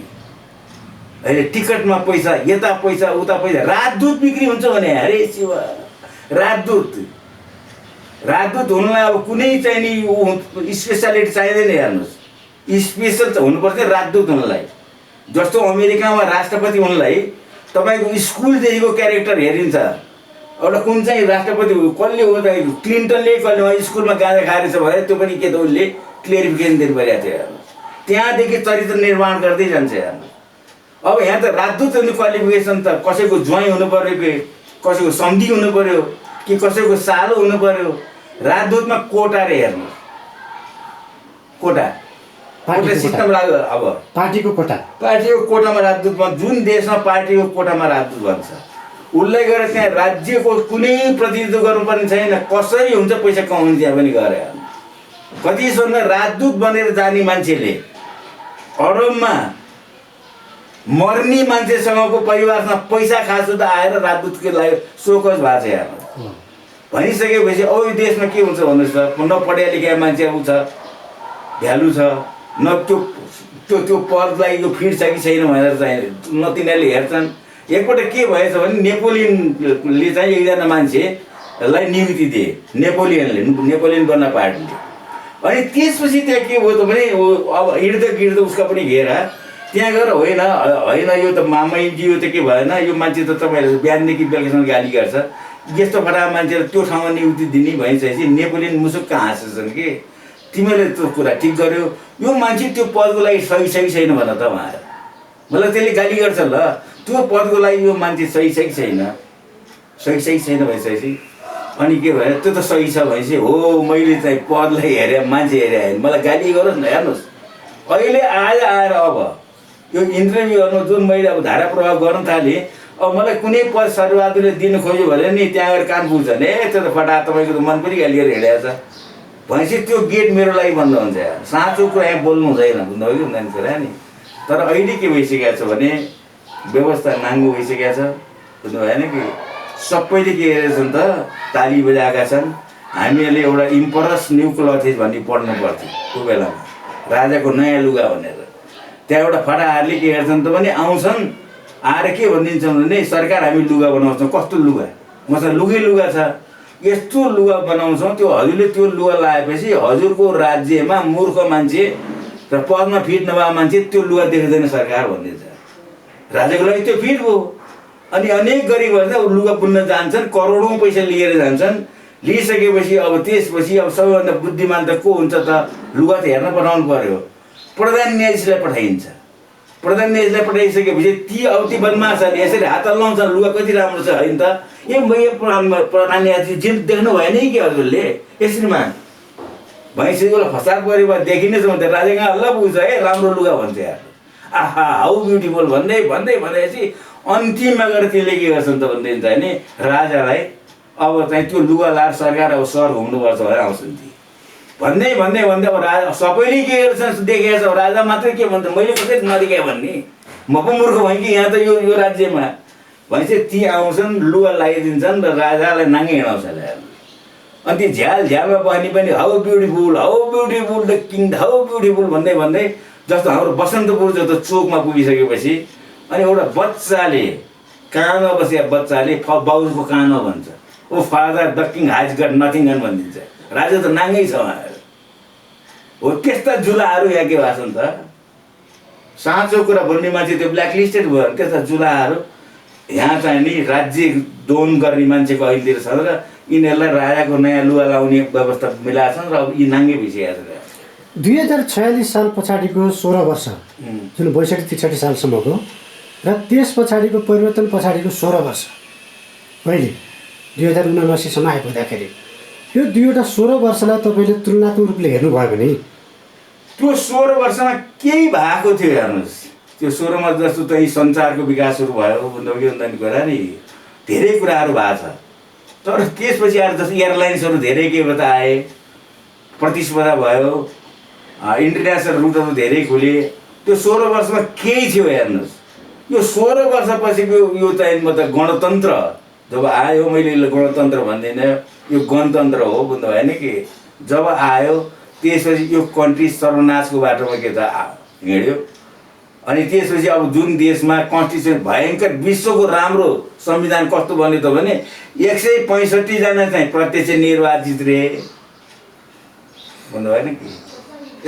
अहिले टिकटमा पैसा, यता पैसा, उता पैसा, राजदूत बिक्री हुन्छ भने अरे शिव, राजदूत हुनुलाई अब कुनै चाहिँ नि स्पेसालिटी चाहिँदैन। हेर्नुहोस्, स्पेसल त हुनुपर्छ राजदूत हुनलाई। जस्तो अमेरिकामा राष्ट्रपति हुनलाई तपाईँको स्कुलदेखिको क्यारेक्टर हेरिन्छ। एउटा कुन चाहिँ राष्ट्रपति कसले हो त, क्लिन्टनले कसले स्कुलमा गाँजा खाएर छ भने त्यो पनि के त उसले क्लियरिफिकेसन दिनु परेको थियो। हेर्नुहोस्, त्यहाँदेखि चरित्र निर्माण गर्दै जान्छ। हेर्नुहोस्, अब यहाँ त राजदूत हुने क्वालिफिकेसन त कसैको ज्वाइँ हुनु पऱ्यो, कि कसैको सन्धि हुनु पऱ्यो, कि कसैको सालो हुनु पऱ्यो। राजदूतमा कोटा रे, हेर्नुहोस्, कोटा सिस्टम लाग्यो। अब पार्टीको कोटामा राजदूतमा, जुन देशमा पार्टीको कोटामा राजदूत भन्छ उसलाई गएर त्यहाँ राज्यको कुनै प्रतिनिधित्व गर्नुपर्ने छैन। कसरी हुन्छ पैसा कमाउने त्यहाँ पनि गरे। कतिसम्म राजदूत बनेर जाने मान्छेले अरबमा मर्ने मान्छेसँगको परिवारसँग पैसा खासो त आएर राजदूतको लागि सोकस भएको छ। हेर्नु भनिसकेपछि अब यो देशमा के हुन्छ भन्नुहोस् त, न पढा लेखेका मान्छेहरू छ, भ्यालु छ, न त्यो पदलाई यो फिट छ कि छैन भनेर चाहिँ न तिनीहरूले हेर्छन्। एकपल्ट के भएछ भने नेपोलियनले चाहिँ एकजना मान्छेलाई नियुक्ति दिए, नेपोलियन बोनापार्टले। अनि त्यसपछि त्यहाँ के भयो त भने अब इर्द उसका पनि घेरा त्यहाँ गएर होइन यो त मामैजी, यो त के भएन, यो मान्छे त तपाईँहरू बिहानदेखि बेलुकासम्म गाली गर्छ, यस्तो फटाहा मान्छेलाई त्यो ठाउँमा नियुक्ति दिने भइसकेपछि नेपोलियन मुसुक्क हाँसेछन् कि तिमीले त्यो कुरा ठिक गर्यो, यो मान्छे त्यो पदको लागि सही छैन भन त उहाँहरू। मलाई त्यसले गाली गर्छ ल, त्यो पदको लागि यो मान्छे सही छैन भइसकेपछि अनि के भयो, त्यो त सही छ भनेपछि हो मैले चाहिँ पदलाई हेरेँ, मान्छे हेरेँ, मलाई गाली गरोस् न। हेर्नुहोस्, अहिले आएर अब यो इन्टरभ्यूहरूमा जुन मैले अब धारा प्रभाव गर्न थालेँ, अब मलाई कुनै पद शेरबहादुरले दिनु खोज्यो भने नि त्यहाँ गएर कान पुग्छ नि, त्यो त फटा तपाईँको त मन पनि गाली गरेर हिँडेको छ भनेपछि त्यो गेट मेरो लागि बन्द हुन्छ। साँचो कुरा यहाँ बोल्नु हुँदैन, बुझ्नुभयो कि हुँदैन कुरा नि। तर अहिले के भइसकेको छ भने व्यवस्था नाङ्गो भइसकेको छ, बुझ्नु भएन कि? सबैले के हेरेछन् त, ताली बजाएका छन्। हामीहरूले एउटा इम्परस न्यू क्लथेज भन्ने पढ्नु पर्थ्यो त्यो बेलामा, राजाको नयाँ लुगा भनेर। त्यहाँ एउटा फटाहरूले के हेर्छन् त भने आउँछन्, आएर के भनिदिन्छन् भने सरकार हामी लुगा बनाउँछौँ। कस्तो लुगा? मसँग लुगा छ, यस्तो लुगा बनाउँछौँ, त्यो हजुरले त्यो लुगा लगाएपछि हजुरको राज्यमा मूर्ख मान्छे र पदमा फिट नभएको मान्छे त्यो लुगा देख्दैन सरकार भनिदिन्छ। राजाको लागि त्यो फिट हो। अनि अनेक गरिबहरू चाहिँ लुगा बुन्न जान्छन्, करोडौँ पैसा लिएर जान्छन्, लिइसकेपछि अब त्यसपछि अब सबैभन्दा बुद्धिमान त को हुन्छ त? लुगा त हेर्न पठाउनु पर्यो। प्रधान न्यायाधीशलाई पठाइन्छ। प्रधान न्यायाधीशलाई पठाइसकेपछि ती बदमासहरूले यसरी हात हल्लाउँछन्, लुगा कति राम्रो छ होइन त? प्रधान न्यायाधीश जिन देख्नु भएन कि हजुरले यसरीमा भैँसीको फसाद पऱ्यो भए देखिनेछ भने त राजा कहाँ हल्ला पुग्छ है, राम्रो लुगा भन्छ यार। आहा हाउ ब्युटिफुल भन्दै भन्दै भनेपछि अन्तिममा गएर त्यसले के गर्छन् त भन्दै चाहिँ नि राजालाई अब चाहिँ त्यो लुगा लाएर सरकार अब सहर घुम्नुपर्छ भनेर आउँछन् ती भन्दै भन्दै भन्दै अब राजा सबैले के गर्छन् देखेको छ, राजा मात्रै के भन्छ मैले कसै नदेखाएँ भन्ने, म पो मूर्ख भएँ कि यहाँ त यो राज्यमा भनेपछि ती आउँछन्, लुगा लगाइदिन्छन् र राजालाई नाङ्गे हिँडाउँछ ल्याएर। अनि ती झ्यालमा बस्ने पनि how beautiful the king, how beautiful भन्दै भन्दै जस्तो हाम्रो बसन्तपुर जस्तो चोकमा पुगिसकेपछि अनि एउटा बच्चाले कानमा बसेका बच्चाले बाउको कानमा भन्छ, ओ फादर द किङ हाज गट नथिङ एन्ड भनिदिन्छ। राजा त नाङ्गै छ उहाँहरू। हो त्यस्ता जुलाहरू यहाँ के भएको छ त? साँचो कुरा बोल्ने मान्छे त्यो ब्ल्याकलिस्टेड भयो। त्यस्ता जुलाहरू यहाँ चाहिँ नि राज्य दोहन गर्ने मान्छेको अहिले छ र यिनीहरूलाई राजाको नयाँ लुगा लाउने व्यवस्था मिलाएको छन् र अब यी नाङ्गे भइसकेको छ। 2046 साल पछाडिको 16 वर्ष जुन 62-63 सालसम्मको र त्यस पछाडिको परिवर्तन पछाडिको 16 वर्ष अहिले 2079सम्म आइपुग्दाखेरि यो दुईवटा 16 वर्षलाई तपाईँले तुलनात्मक रूपले हेर्नुभयो भने त्यो 16 वर्षमा केही भएको थियो हेर्नुहोस्। त्यो 16मा जस्तो चाहिँ सञ्चारको विकासहरू भयो भन्दाखेरि कुरा नि धेरै कुराहरू भएको छ। तर त्यसपछि आएर जस्तो एयरलाइन्सहरू धेरै के बता आए, प्रतिस्पर्धा भयो, इन्टरनेसनल रुटहरू धेरै खुले। त्यो 16 वर्षमा केही थियो हेर्नुहोस्। यो 16 वर्षपछिको यो चाहिँ मतलब गणतन्त्र जब आयो, मैले गणतन्त्र भन्दिनँ, यो गणतन्त्र हो भन्दा भएन कि जब आयो त्यसपछि यो कन्ट्री सर्वनाशको बाटोमा के त हिँड्यो। अनि त्यसपछि अब जुन देशमा कन्स्टिट्युसन भयङ्कर विश्वको राम्रो संविधान कस्तो बन्यो त भने 165 जना चाहिँ प्रत्यक्ष निर्वाचित रहे भन्दा भएन कि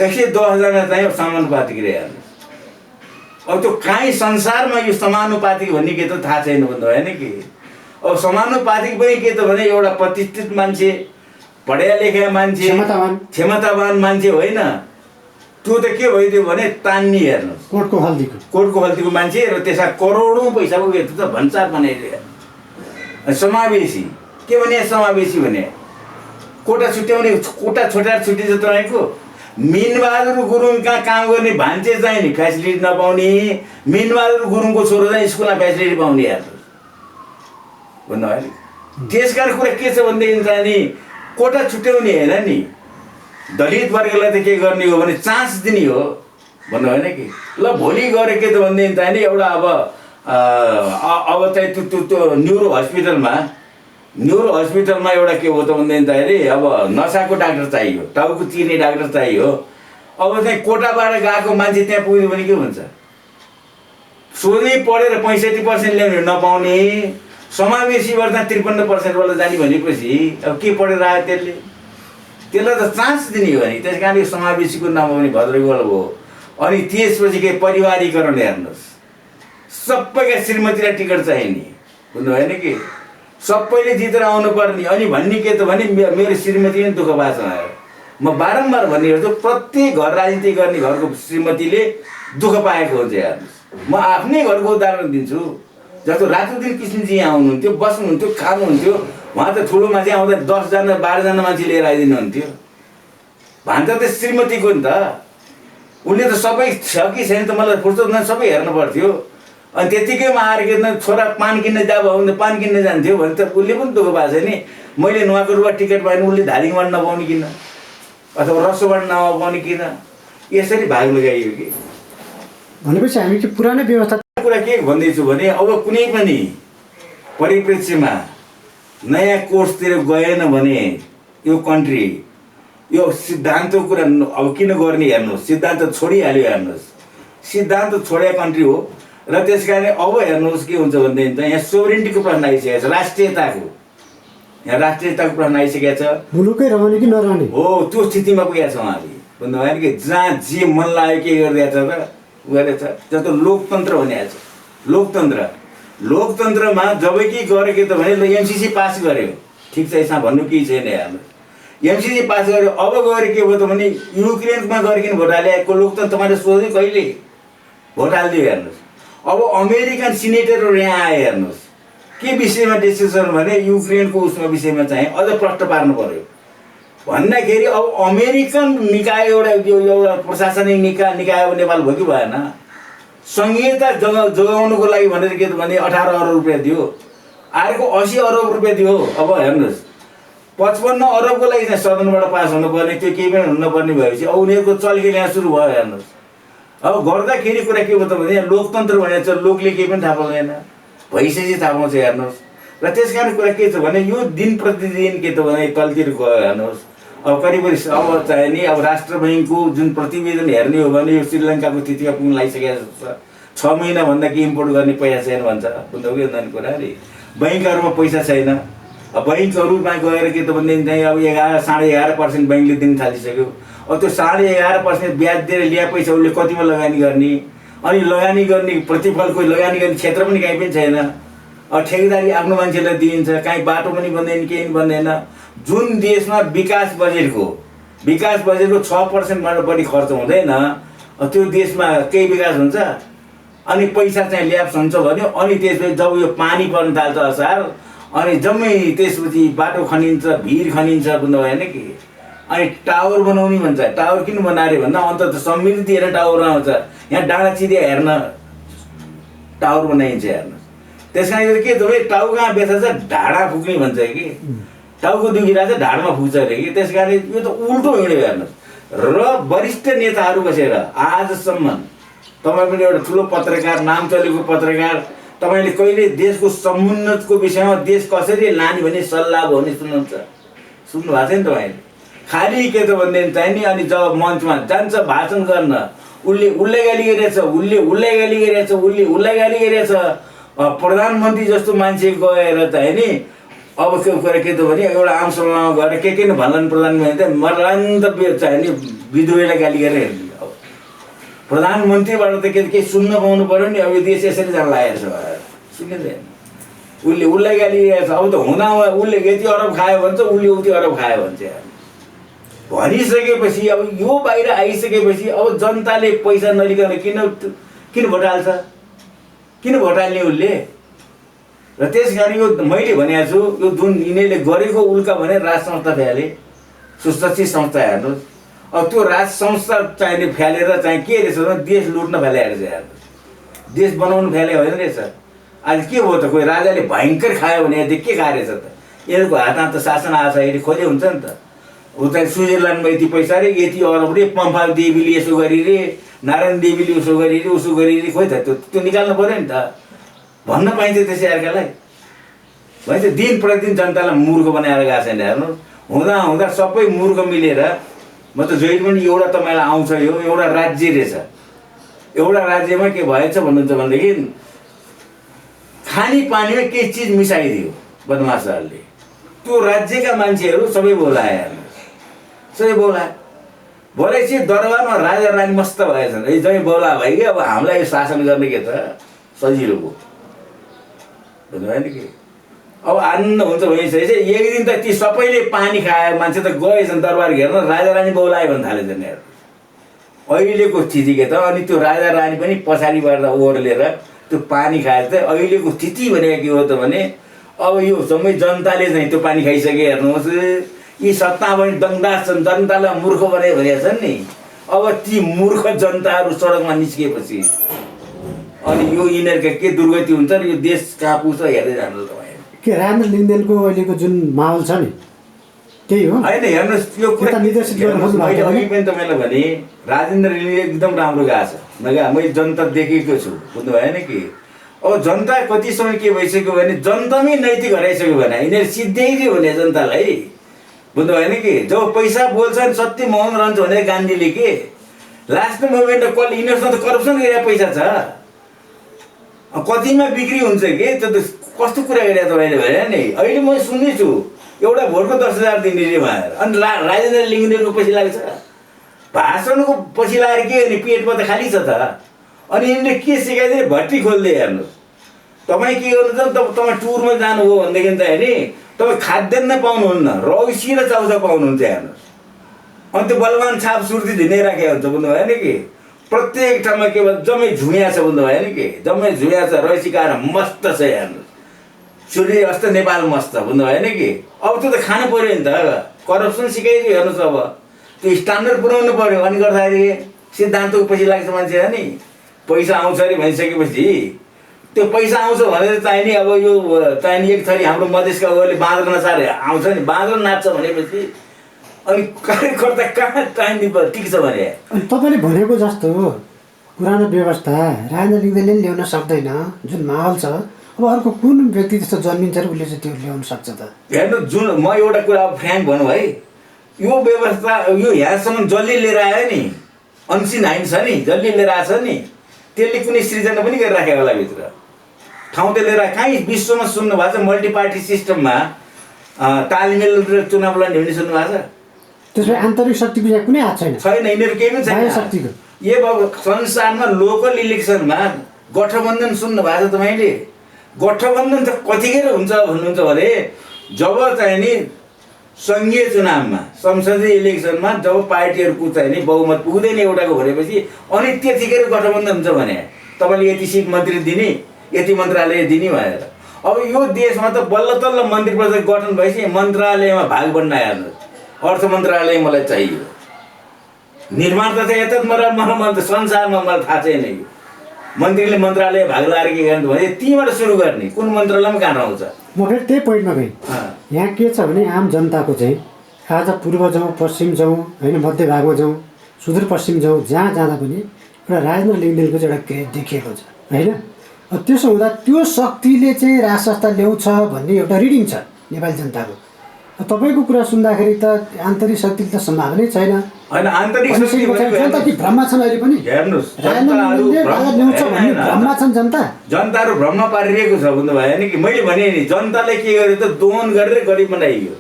110 जना चाहिँ समानुपातिक रहे। अब त्यो काहीँ संसारमा यो समानुपातिक भन्ने के त थाहा छैन भन्दा भएन कि। अब समानुपातिक पनि के त भने एउटा प्रतिष्ठित मान्छे, पढेका लेखेका मान्छे, क्षमतावान मान्छे होइन, त्यो त के भइदियो भने तान्नी हेर्नुहोस् कोटको हल्दीको मान्छे र त्यसमा करोडौँ पैसा पुग्यो त भन्सार बनाइदियो। समावेशी के भने समावेशी भने कोटा छुट्याउने, कोटा छोटाएर छुट्टिन्छ तपाईँको। मिनबहादुर गुरुङ कहाँ काम गर्ने भान्चे चाहिँ नि फेसिलिटी नपाउने, मिनबहादुर गुरुङको छोरो चाहिँ स्कुलमा फेसिलिटी पाउने हेर्नुहोस् भन्नु भयो नि। त्यसकारण कुरा के छ भनेदेखि चाहिँ नि कोटा छुट्याउने होइन नि, दलित वर्गलाई त के गर्ने हो भने चान्स दिने हो भन्नु भएन कि। ल भोलि गएर के त भनेदेखि चाहिँ नि एउटा अब चाहिँ त्यो न्युरो हस्पिटलमा एउटा के हो त भनेदेखि चाहिँ नि अब नसाको डाक्टर चाहियो, टाउको चिर्ने डाक्टर चाहियो। अब चाहिँ कोटाबाट गएको मान्छे त्यहाँ पुग्यो भने के हुन्छ? सोझै पढेर 65% ल्याउने नपाउने, समावेशीबाट 53% वाला जाने भनेपछि अब के पढेर आयो त्यसलाई त चान्स दिने हो नि। त्यस कारण यो समावेशीको नाम पनि भद्रगोल हो। अनि त्यसपछि के परिवारीकरण हेर्नुहोस्, सबैका श्रीमतीलाई टिकट चाहिने बुझ्नु भएन कि, सबैले जितेर आउनुपर्ने। अनि भन्ने के त भने मेरो श्रीमती पनि दुःख भएको छ। म बारम्बार भन्ने गर्छु, प्रत्येक घर राजनीति गर्ने घरको श्रीमतीले दुःख पाएको हुन्छ हेर्नुहोस्। म आफ्नै घरको उदाहरण दिन्छु। जस्तो रातुदिन कृष्णजी यहाँ आउनुहुन्थ्यो, बस्नुहुन्थ्यो, खानुहुन्थ्यो, उहाँ त ठुलो मान्छे आउँदा 10 जना 12 जना मान्छे लिएर आइदिनुहुन्थ्यो। भान्जा त श्रीमतीको नि त, उसले त सबै छ कि छैन त मलाई फुर्सद न, सबै हेर्नु पर्थ्यो। अनि त्यतिकैमा आएर के छोरा पान किन्न जा भयो भने पान किन्न जान्थ्यो भने त उसले पनि दुःख भएको छ नि। मैले नुवाकोटबाट टिकट पाएन, उसले धादिङबाट नपाउने किन, अथवा रसोबाट नपाउने किन, यसरी भाग लगाइयो कि। भनेपछि हामी के पुरानै व्यवस्था कुरा के भन्दैछु भने अब कुनै पनि परिप्रेक्ष्यमा नयाँ कोर्सतिर गएन भने यो कन्ट्री यो सिद्धान्तको कुरा अब किन गर्ने हेर्नुहोस्, सिद्धान्त छोडिहाल्यो हेर्नुहोस्। सिद्धान्त छोडेको कन्ट्री हो र त्यस कारण अब हेर्नुहोस् के हुन्छ भनेदेखि त यहाँ सोभरेन्टीको प्रश्न आइसकेको छ, राष्ट्रियताको प्रश्न आइसकेको छ। मुलुकै रहने कि नरहने हो त्यो स्थितिमा पुगेको छ उहाँले भन्नु भएन कि। जहाँ जे मन लाग्यो के गरिदिएको छ त गरेछ। जस्तो लोकतन्त्र भनिएको छ। लोकतन्त्रमा जब कि गरे के त भने एमसिसी पास गर्यो, ठिक छ, यसमा भन्नु केही छैन। हेर्नुहोस्, एमसिसी पास गर्यो, अब गएर के भयो त भने युक्रेनमा गरिकन भोट हालेको लोक त तपाईँले सोध्यो कहिले भोट हालिदियो। हेर्नुहोस्, अब अमेरिकन सिनेटरहरू यहाँ आए। हेर्नुहोस् के विषयमा डिस्कसन भने युक्रेनको उसमा विषयमा चाहिँ अझ प्रष्ट पार्नु पर्यो भन्दाखेरि अब अमेरिकन निकाय एउटा प्रशासनिक निकाय अब नेपाल भयो कि भएन? संहिता जोगाउनुको लागि भनेर के भने 18 अरब रुपियाँ दियो, अर्को 80 अरब रुपियाँ दियो। अब हेर्नुहोस् 55 अरबको लागि चाहिँ सदनबाट पास हुनुपर्ने, त्यो केही पनि हुन नपर्ने भएपछि अब उनीहरूको चल्के यहाँ सुरु भयो। हेर्नुहोस् अब गर्दाखेरि कुरा के भयो त भने लोकतन्त्र भनेर चाहिँ लोकले केही पनि थाहा पाउँदैन, भइसकेपछि थाहा पाउँछ। हेर्नुहोस्, र त्यस कारण कुरा के छ भने यो दिन प्रतिदिन के त भने तलतिर गयो। हेर्नुहोस् अब करिब अब चाहिँ नि अब राष्ट्र बैङ्कको जुन प्रतिवेदन हेर्ने हो भने यो श्रीलङ्काको स्थितिमा पुग्न लागिसकेको छ। 6 महिनाभन्दा कि इम्पोर्ट गर्ने पैसा छैन भन्छ, बुझ्नु कि हुँदैन कुरा। अरे बैङ्कहरूमा पैसा छैन, अब बैङ्कहरूमा गएर के त भनेदेखि चाहिँ अब 11.5% बैङ्कले दिन थालिसक्यो। अब त्यो 11.5% ब्याज दिएर ल्याए पैसा उसले कतिमा लगानी गर्ने, अनि लगानी गर्ने प्रतिफलको लगानी गर्ने क्षेत्र पनि कहीँ पनि छैन। अब ठेकेदारी आफ्नो मान्छेलाई दिइन्छ, कहीँ बाटो पनि बन्दैन, केही पनि बन्दैन। जुन देशमा विकास बजेटको 6%बाट बढी खर्च हुँदैन, त्यो देशमा केही विकास हुन्छ? अनि पैसा चाहिँ ल्याप्स हुन्छ भन्यो, अनि त्यसपछि जब यो पानी पर्न थाल्छ असार, अनि जम्मै त्यसपछि बाटो खनिन्छ, भिर खनिन्छ, बुझ्नु भएन कि? अनि टावर बनाउने भन्छ। टावर किन बनाएर भन्दा अन्त त समृद्धि हेरेर टावर आउँछ। यहाँ डाँडा चिरिया हेर्न टावर बनाइन्छ। हेर्नुहोस्, त्यस कारण के त भाइ टाउ कहाँ बेच्छ, ढाडा फुक्ने भन्छ कि टाउको दुखिरहेको छ ढाडमा फुक्छ अरे कि। त्यस कारण यो त उल्टो हिँड्यो। हेर्नुहोस्, र वरिष्ठ नेताहरू बसेर आजसम्म तपाईँ पनि एउटा ठुलो पत्रकार, नाम चलेको पत्रकार, तपाईँले कहिले देशको समुन्नतको विषयमा देश कसरी लाने भन्ने सल्लाह भने सुन्नुहुन्छ? सुन्नु भएको छैन तपाईँले? खालि के त भनेदेखि चाहिँ नि अनि जब मञ्चमा जान्छ भाषण गर्न उसले गाली गरिरहेछ, उसले गाली गरिरहेछ, उसलाई गाली गरिरहेछ। प्रधानमन्त्री जस्तो मान्छे गएर चाहिँ नि अब के कुरा के त भने एउटा आम सभामा गएर के न भन्लान् प्रधानमन्त्री त मर्लान् त चाहिँ नि विद्रोहीलाई गाली गरेर हेर्ने। अब प्रधानमन्त्रीबाट त के सुन्न पाउनु पऱ्यो नि। अब यो देश यसरी जान लागेको छ, सुनिँदैन? उसलाई गाली गरिरहेछ। अब त हुँदा उसले यति अरब खायो भन्छ, उसले उति अरब खायो भन्छ। भनिसकेपछि अब यो बाहिर आइसकेपछि अब जनताले पैसा नलिकन किन भोट हाल्छ? किन भोट हाल्ने उसले? र त्यस कारण यो मैले भनेको छु, यो जुन यिनीहरूले गरेको उल्का भने राज संस्था फ्याले, सुरक्षित संस्था। हेर्नुहोस्, अब त्यो राज संस्था चाहिने फ्यालेर चाहिँ के रहेछ भने देश लुट्न फ्यालेको रहेछ। हेर्नुहोस्, देश बनाउनु फ्याले होइन रहेछ। आज के भयो त? कोही राजाले भयङ्कर खायो भने के खाए रहेछ त? यिनीहरूको हातमा त शासन आएछ, खोजे हुन्छ नि त। उता स्विजरल्यान्डमा यति पैसा रे, यति अरब रे, पम्फा देवीले यसो गरी रे, नारायण देवीले उसो गरी रे, उसो गरी रे, खोइ त त्यो निकाल्नु पऱ्यो नि त। भन्न पाइन्छ त्यसै अर्कालाई? भन्छ दिन प्रतिदिन जनतालाई मूर्ख बनाएर गएको छैन। हेर्नु हुँदा सबै मूर्ख मिलेर म त जहिले पनि एउटा तपाईँलाई आउँछ, यो एउटा राज्य रहेछ। एउटा राज्यमा के भएछ भन्नुहुन्छ भनेदेखि खाने पानीमा केही चिज मिसाइदियो बदमासहरूले, त्यो राज्यका मान्छेहरू सबै बोलाए। सबै बोलाएपछि दरबारमा राजा रानी मस्त भएछन्। जहीँ बोला भयो कि अब हामीलाई यो शासन गर्ने के त सजिलो भयो, बुझ्नु भएन कि? अब आनन्द हुन्छ भइसकेपछि एक दिन त ती सबैले पानी खायो, मान्छे त गएछन् दरबार घेर्न, राजा रानी बोलायो भने थालेछन्। अहिलेको स्थिति के त? अनि त्यो राजा रानी पनि पछाडिबाट ओर्लेर त्यो पानी खाएर चाहिँ अहिलेको स्थिति भनेको के हो त भने अब यो सबै जनताले चाहिँ त्यो पानी खाइसके। हेर्नुहोस्, यी सत्ता पनि दङ्दास छन्, जनतालाई मूर्ख बनाए भनेका छन् नि। अब ती मूर्ख जनताहरू सडकमा निस्किएपछि अनि यो यिनीहरूका के दुर्गति हुन्छ र यो देश कहाँ पुग्छ हेर्दै जानु तपाईँ। के राजेन्द्र लिङ्गदेनको अहिलेको जुन माहौल छ नि त्यही हो होइन? हेर्नुहोस्, यो कुरा मैले अघि पनि तपाईँलाई भने राजेन्द्र लिङ्गदेन एकदम राम्रो गएको छ, नगा मैले जनता देखेको छु, बुझ्नु भएन कि? अब जनता कति समय के भइसक्यो भने जनतामै नैतिक हराइसक्यो भने यिनीहरू सिद्ध्याइदियो भने जनतालाई, बुझ्नु भएन कि? जब पैसा बोल्छन् सत्य मोहन रहन्छ भने गान्धीले के लास्ट मोमेन्ट यिनीहरूसँग त करप्सन गरेर पैसा छ, कतिमा बिक्री हुन्छ कि? त्यो त कस्तो कुरा गरेर तपाईँले भने नि। अहिले म सुन्दैछु एउटा भोटको 10,000 दिने रे भनेर, अनि राजेन्द्र लिङ्गदेनको पछि लाग्छ। भाषणको पछि लागेर के भने पेटमा त खाली छ त। अनि यिनीहरूले के सिकाइदिए? भट्टी खोल्दै। हेर्नुहोस्, तपाईँ के गर्नुहुन्छ? तपाईँ टुरमा जानुभयो भनेदेखि चाहिँ नि तपाईँ खाद्यान्न पाउनुहुन्न, रौसी र चाउचा पाउनुहुन्छ हेर्नुहोस्। अनि त्यो बलवान छाप सुर्ती झुने राखेको हुन्छ बुझ्नु भएन कि। प्रत्येक ठाउँमा के भन्छ जम्मै झुमिया छ बुझ्नु भएन कि, जम्मै झुमिया छ, रौसी खाएर मस्त छ हेर्नुहोस्। सूर्य अस्त नेपाल मस्त बुझ्नु भएन कि। अब त्यो त खानु पऱ्यो नि त, करप्सन सिकाइदियो हेर्नुहोस्। अब त्यो स्ट्यान्डर्ड पुऱ्याउनु पऱ्यो। अनि गर्दाखेरि सिद्धान्तको पछि लाग्छ मान्छे हो नि, पैसा आउँछ अरे भनिसकेपछि त्यो पैसा आउँछ भनेर चाहिँ नि अब यो चाहिँ नि एक थरी हाम्रो मधेसका उयोले बाँदर नचार आउँछ नि, बाँदर नाच्छ भनेपछि अनि कार्यकर्ता कहाँ टाइम टिक्छ भने। अनि तपाईँले भनेको जस्तो पुरानो व्यवस्था राजेन्द्र लिङ्गदेनले ल्याउन सक्दैन, जुन माहौल छ, अब अर्को कुन व्यक्ति त्यस्तो जन्मिन्छ र उसले चाहिँ त्यो ल्याउन सक्छ त? हेर्नु, जुन म एउटा कुरा अब फ्र्याङ्क भनौँ है, यो व्यवस्था यो यहाँसम्म जसले लिएर आयो नि, अनसिन हाइन छ नि, जसले लिएर आएको छ नि, त्यसले कुनै सृजना पनि गरिराखेको होला भित्र। ठाउँ त लिएर कहीँ विश्वमा सुन्नु भएको छ मल्टी पार्टी सिस्टममा तालमेल र चुनाव लड्ने भन्ने सुन्नु भएको छ? त्यसमा आन्तरिक शक्तिको यहाँ कुनै हात छैन। छैन, यिनीहरू केही पनि छैन शक्तिको। यो अब संसारमा लोकल इलेक्सनमा गठबन्धन सुन्नु भएको छ तपाईँले? गठबन्धन त कतिखेर हुन्छ भन्नुहुन्छ भने जब चाहिँ नि सङ्घीय चुनावमा, संसदीय इलेक्सनमा जब पार्टीहरूको चाहिँ नि बहुमत पुग्दैन एउटाको भनेपछि अनि त्यतिखेर गठबन्धन हुन्छ भने तपाईँले यति सिट मन्त्री दिने, यति मन्त्रालय दिने भनेर। अब यो देशमा त बल्ल तल्ल मन्त्री परिषद गठन भएपछि मन्त्रालयमा भाग बन्न हेर्नुहोस्। अर्थ मन्त्रालय मलाई चाहियो, निर्माण त यता मन्त्र संसारमा मलाई थाहा छैन। यो मन्त्रीले मन्त्रालय भाग लाएर के गर्नु भने त्यहीँबाट सुरु गर्ने, कुन मन्त्रालयमा कहाँ आउँछ? म फेरि त्यही पोइन्टमा गएँ। यहाँ के छ भने आम जनताको चाहिँ आज पूर्व जाउँ, पश्चिम जाउँ, होइन मध्य भागमा जाउँ, सुदूरपश्चिम जाउँ, जहाँ जाँदा पनि एउटा राजेन्द्र लिङ्गदेनको चाहिँ एउटा क्रेज देखिएको छ होइन। त्यसो हुँदा त्यो शक्तिले चाहिँ राज संस्था ल्याउँछ भन्ने एउटा रिडिङ छ नेपाली जनताको। तपाईँको कुरा सुन्दाखेरि त आन्तरिक शक्तिले त सम्भावनै छैन। होइन, आन्तरिक शक्ति जनता कि भ्रममा छन् अहिले पनि? हेर्नुहोस्, भ्रममा छन् जनता। जनताहरू भ्रममा पारिरहेको छ बुझ्नु भयो नि कि। मैले भने नि जनताले के गर्यो त दोहन गरेर गरिब बनाइयो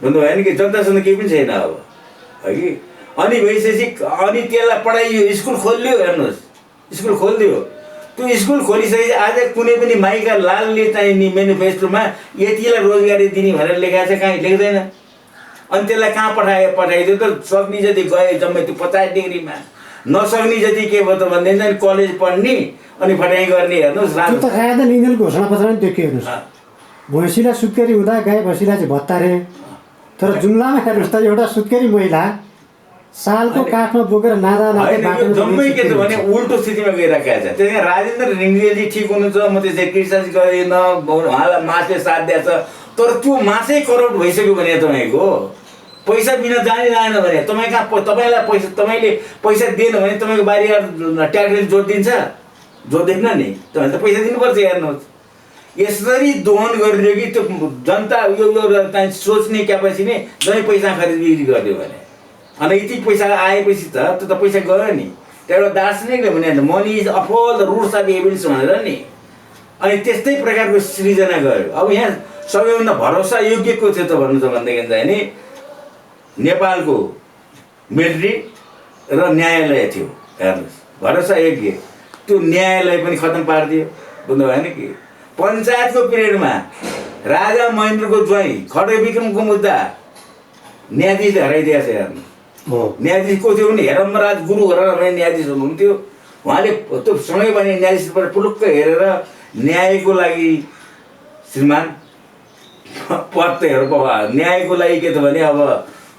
बुझ्नु भयो नि कि। जनतासँग केही पनि छैन अब है कि। अनि भइसकेपछि अनि त्यसलाई पढाइयो, स्कुल खोलियो। हेर्नुहोस्, स्कुल खोलिदियो। त्यो स्कुल खोलिसकेपछि आज कुनै पनि माइका लालले चाहिँ नि मेनिफेस्टोमा यतिलाई रोजगारी दिने भनेर लेखाएको छ, कहीँ लेख्दैन। अनि त्यसलाई कहाँ पठाइदियो त? सक्ने जति गए जम्मै त्यो 50 डिग्रीमा, नसक्ने जति के भयो त भन्दैन कलेज पढ्ने अनि फटाइ गर्ने। हेर्नुहोस्, त्यो त राजेन्द्र लिङ्गदेनको घोषणापत्र पनि देखियो। हेर्नुहोस्, भैँसीलाई सुत्केरी हुँदा गाई भैँसीलाई चाहिँ भत्तारे, तर जुम्लामा हेर्नुहोस् त एउटा सुत्केरी महिला सालको काठमा बोकेर जम्मै के छ भने उल्टो स्थितिमा गइरहेको छ। त्यही कारण राजेन्द्र लिङ्गदेनजी ठिक हुनुहुन्छ, म त्यसै क्रिटिसाइज गरेन, उहाँलाई मासले साथ दिएछ। तर त्यो मासै करप्ट भइसक्यो भने तपाईँको पैसा बिना जाने जाएन भने तपाईँ कहाँ तपाईँले पैसा दिएन भने तपाईँको बारी ट्याक्सले जोड दिन्छ? जोड्दैन नि, तपाईँले त पैसा दिनुपर्छ। हेर्नुहोस्, यसरी दोहन गरिदियो कि त्यो जनता यो सोच्ने क्यापेसिटी नै जम्मै पैसा खरिद बिक्री गरिदियो भने अनि यति पैसा आएपछि त त्यो त पैसा गयो नि। त्यहाँबाट दार्शनिकले भने money is of all the roots of evils भनेर नि। अनि त्यस्तै प्रकारको सृजना गर्यो। अब यहाँ सबैभन्दा भरोसा योग्य को थियो त भन्नु छ भनेदेखि चाहिँ नि नेपालको मिलिट्री र न्यायालय थियो। हेर्नुहोस्, भरोसा योग्य त्यो न्यायालय पनि खतम पारिदियो बुझ्नु भएन कि। पञ्चायतको पिरियडमा राजा महेन्द्रको ज्वाइँ खड्गविक्रमको मुद्दा न्यायाधीशले हराइदिएको छ। हेर्नु, न्यायाधीश को थियो भने हेरमराज गुरु भनेर न्यायाधीश हुनुहुन्थ्यो। उहाँले त्यो सँगै भने न्यायाधीशबाट पुलुक्क हेरेर न्यायको लागि श्रीमान पद त हेर न्यायको लागि के त भने अब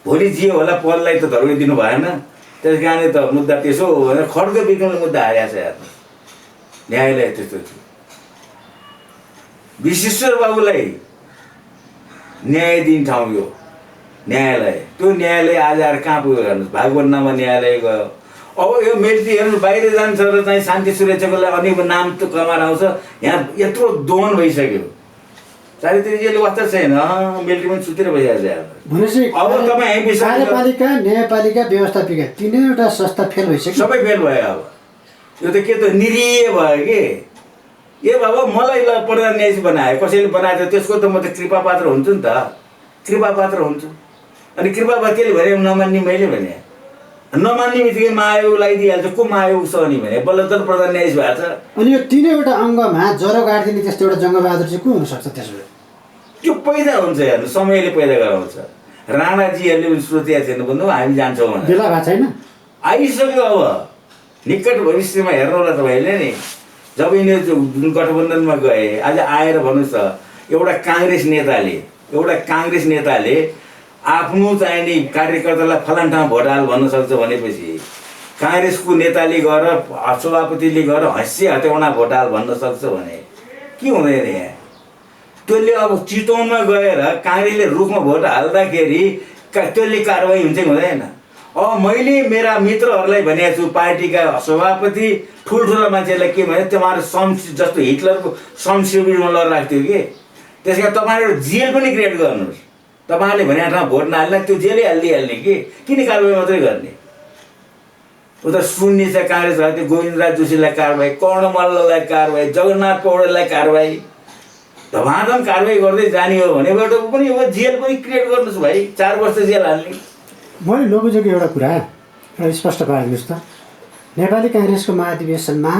भोलि जे होला पदलाई त धर्मै दिनु भएन। त्यस कारणले त मुद्दा त्यसो हो भनेर खड्गविक्रमले मुद्दा हारेको छ। हेर्नु, न्यायालय त्यस्तो थियो। विश्वेश्वर बाबुलाई न्याय दिने ठाउँ यो न्यायालय। त्यो न्यायालय आज आएर कहाँ पुग्यो? हेर्नुहोस्, भागवन्नामा न्यायालय गयो। अब यो मिलिट्री हेर्नु बाहिर जान्छ र चाहिँ शान्ति सुरक्षाको लागि अनि नाम त कमाएर आउँछ। यहाँ यत्रो दोहन भइसक्यो, चारैतिर यसले वास्ता छैन। मिलिट्री पनि सुतेर भइहाल्छ। भनेपछि अब तपाईँ कार्यपालिका, न्यायपालिका, व्यवस्थापिका तीनैवटा संस्था फेल भइसक्यो, सबै फेल भयो। अब यो त के त निरीह भयो कि। ए बाबा मलाई ल प्रधान न्यायाधीश बनायो, कसैले बनाएको त्यसको त म त कृपा पात्र हुन्छु नि त, कृपा पात्र हुन्छु। अनि कृपा त्यसले भने नमान्ने, मैले भने नमान्ने बित्तिकै महायोग लगाइदिइहाल्छ। को महायोग छ नि भने बल्ल त प्रधान न्यायाधीश भएको छ। अनि यो तीनैवटा अङ्गमा ज्वरो गाडिदिने त्यस्तो एउटा जङ्गबहादुर चाहिँ को हुनसक्छ त्यसो भए? त्यो पैदा हुन्छ हेर्नु, समयले पैदा गराउँछ। राणाजीहरूले पनि सोचेको थिएन बन्धु हामी जान्छौँ भनेर। बेला भएको छैन, आइसक्यो। अब निकट भविष्यमा हेर्नु होला तपाईँले नि, जब यिनीहरू जुन गठबन्धनमा गए, आज आएर भन्नुहोस् त, एउटा काङ्ग्रेस नेताले आफ्नो चाहिने कार्यकर्तालाई फलान ठाउँ भोट हाल भन्न सक्छ भनेपछि काङ्ग्रेसको नेताले गएर सभापतिले गएर हँसिया हत्याउना भोट हाल भन्न सक्छ भने के हुँदैन यहाँ? त्यसले अब चितवनमा गएर काङ्ग्रेसले रुखमा भोट हाल्दाखेरि त्यसले कारवाही हुन्छ कि हुँदैन? अब मैले मेरा मित्रहरूलाई भनेको छु, पार्टीका सभापति ठुल्ठुला मान्छेहरूलाई के भने, तपाईँहरू जस्तो हिटलरको संशिविरमा लड राख्थ्यो कि, त्यस कारण तपाईँहरू जेल पनि क्रिएट गर्नुहोस्। तपाईँहरूले भने ठाउँमा भोट नहाल्ने त्यो जेलै हालिदिइहाल्ने कि किन कारवाही मात्रै गर्ने? उता सुन्ने छ काङ्ग्रेस त्यो गोविन्दराज जोशीलाई कारवाही, कर्ण मल्ललाई कारवाही, जगन्नाथ पौडेललाई कारवाही, धमाधम कारवाही गर्दै जाने हो भनेबाट पनि अब जेल पनि क्रिएट गर्नुहोस् भाइ, 4 वर्ष जेल हाल्ने। मैले नबुझेको एउटा कुरा स्पष्ट पारिदिनुहोस् त। नेपाली काङ्ग्रेसको महाधिवेशनमा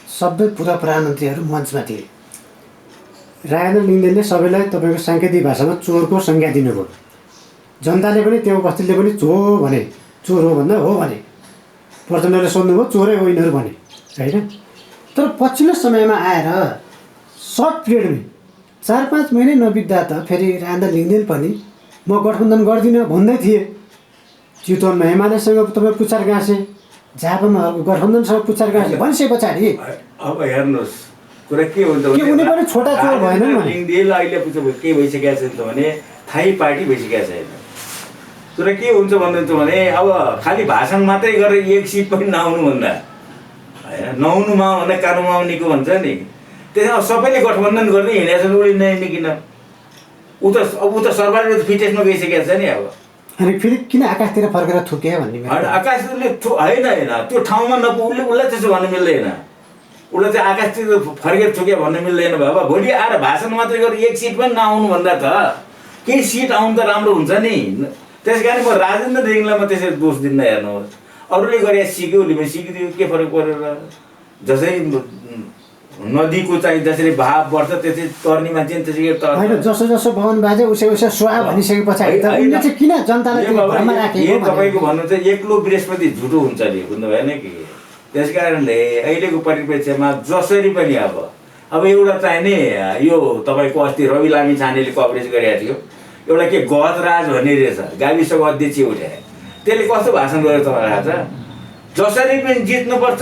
सबै पूर्व प्रधानमन्त्रीहरू मञ्चमा थिए। राजेन्द्र लिङ्गदेनले सबैलाई तपाईँको साङ्केतिक भाषामा चोरको संज्ञा दिनुभयो। जनताले पनि त्यो उपस्थितले पनि भने चोर हो भन्दा हो भने, प्रचण्डले सोध्नुभयो चोरै हो यिनीहरू भने, होइन? तर पछिल्लो समयमा आएर सर्ट पिरियडमै 4-5 महिना नबित्दा त फेरि राजेन्द्र लिङ्गदेन पनि म गठबन्धन गर्दिनँ भन्दै थिए। चितवनमा एमालेसँग तपाईँ पुच्छर गाँसे, झापामा गठबन्धनसँग पुच्छर गाँसे भनिसके पछाडि अब हेर्नुहोस् कुरा के हुन्छ के उनी पनि छोटा चोर भएनन् भने लिङ्गदेन अहिले के भइसकेको छ भने थाहै पार्टी भइसकेको छैन। तर के हुन्छ भन्नुहुन्छ भने अब खालि भाषण मात्रै गरेर 1 सिट पनि नआउनुभन्दा होइन, नहुनुमा भन्दा कानुमा आउनेको भन्छ नि, त्यसमा सबैले गठबन्धन गर्दै हिँडेको छ, उसले नहिँड्ने किन? ऊ त सरकारले फिटेसमा गइसकेको छ नि। अब अनि फेरि किन आकाशतिर फर्केर थुके भन्ने होइन, आकाशले होइन त्यो ठाउँमा उसलाई त्यसो भन्नु मिल्दैन। उसलाई चाहिँ आकाशतिर फर्केर थुके भन्नु मिल्दैन। बाबा भोलि आएर भाषण मात्रै गरेर 1 सिट पनि नआउनु भन्दा त केही सिट आउनु त राम्रो हुन्छ नि। त्यस कारण म राजेन्द्र लिङ्गदेनलाई म त्यसरी दोष दिन्न। हेर्नुहोस्, अरूले गरे सिक्यो, उसले पनि सिकिदियो, के फरक परेर? जसै नदीको चाहिँ जसरी भाव बढ्छ त्यसरी तर्ने मान्छे त्यसरी होइन, जसो जसो भवन बाजे उसै सुहा भनिसके पछाडि त उनले चाहिँ किन जनतालाई भ्रममा राखेको? तपाईँको भन्नु चाहिँ एक्लो बृहस्पति झुटो हुन्छ नि, बुझ्नु भएन कि? त्यस कारणले अहिलेको परिप्रेक्ष्यमा जसरी पनि अब एउटा चाहिँ नि यो तपाईँको अस्ति रवि लामी छानेले कभरेज गरेको थियो, एउटा के गहतराज भन्ने रहेछ, गाविसको अध्यक्ष उठाए, त्यसले कस्तो भाषण गर्यो तपाईँलाई थाहा छ? जसरी पनि जित्नुपर्छ,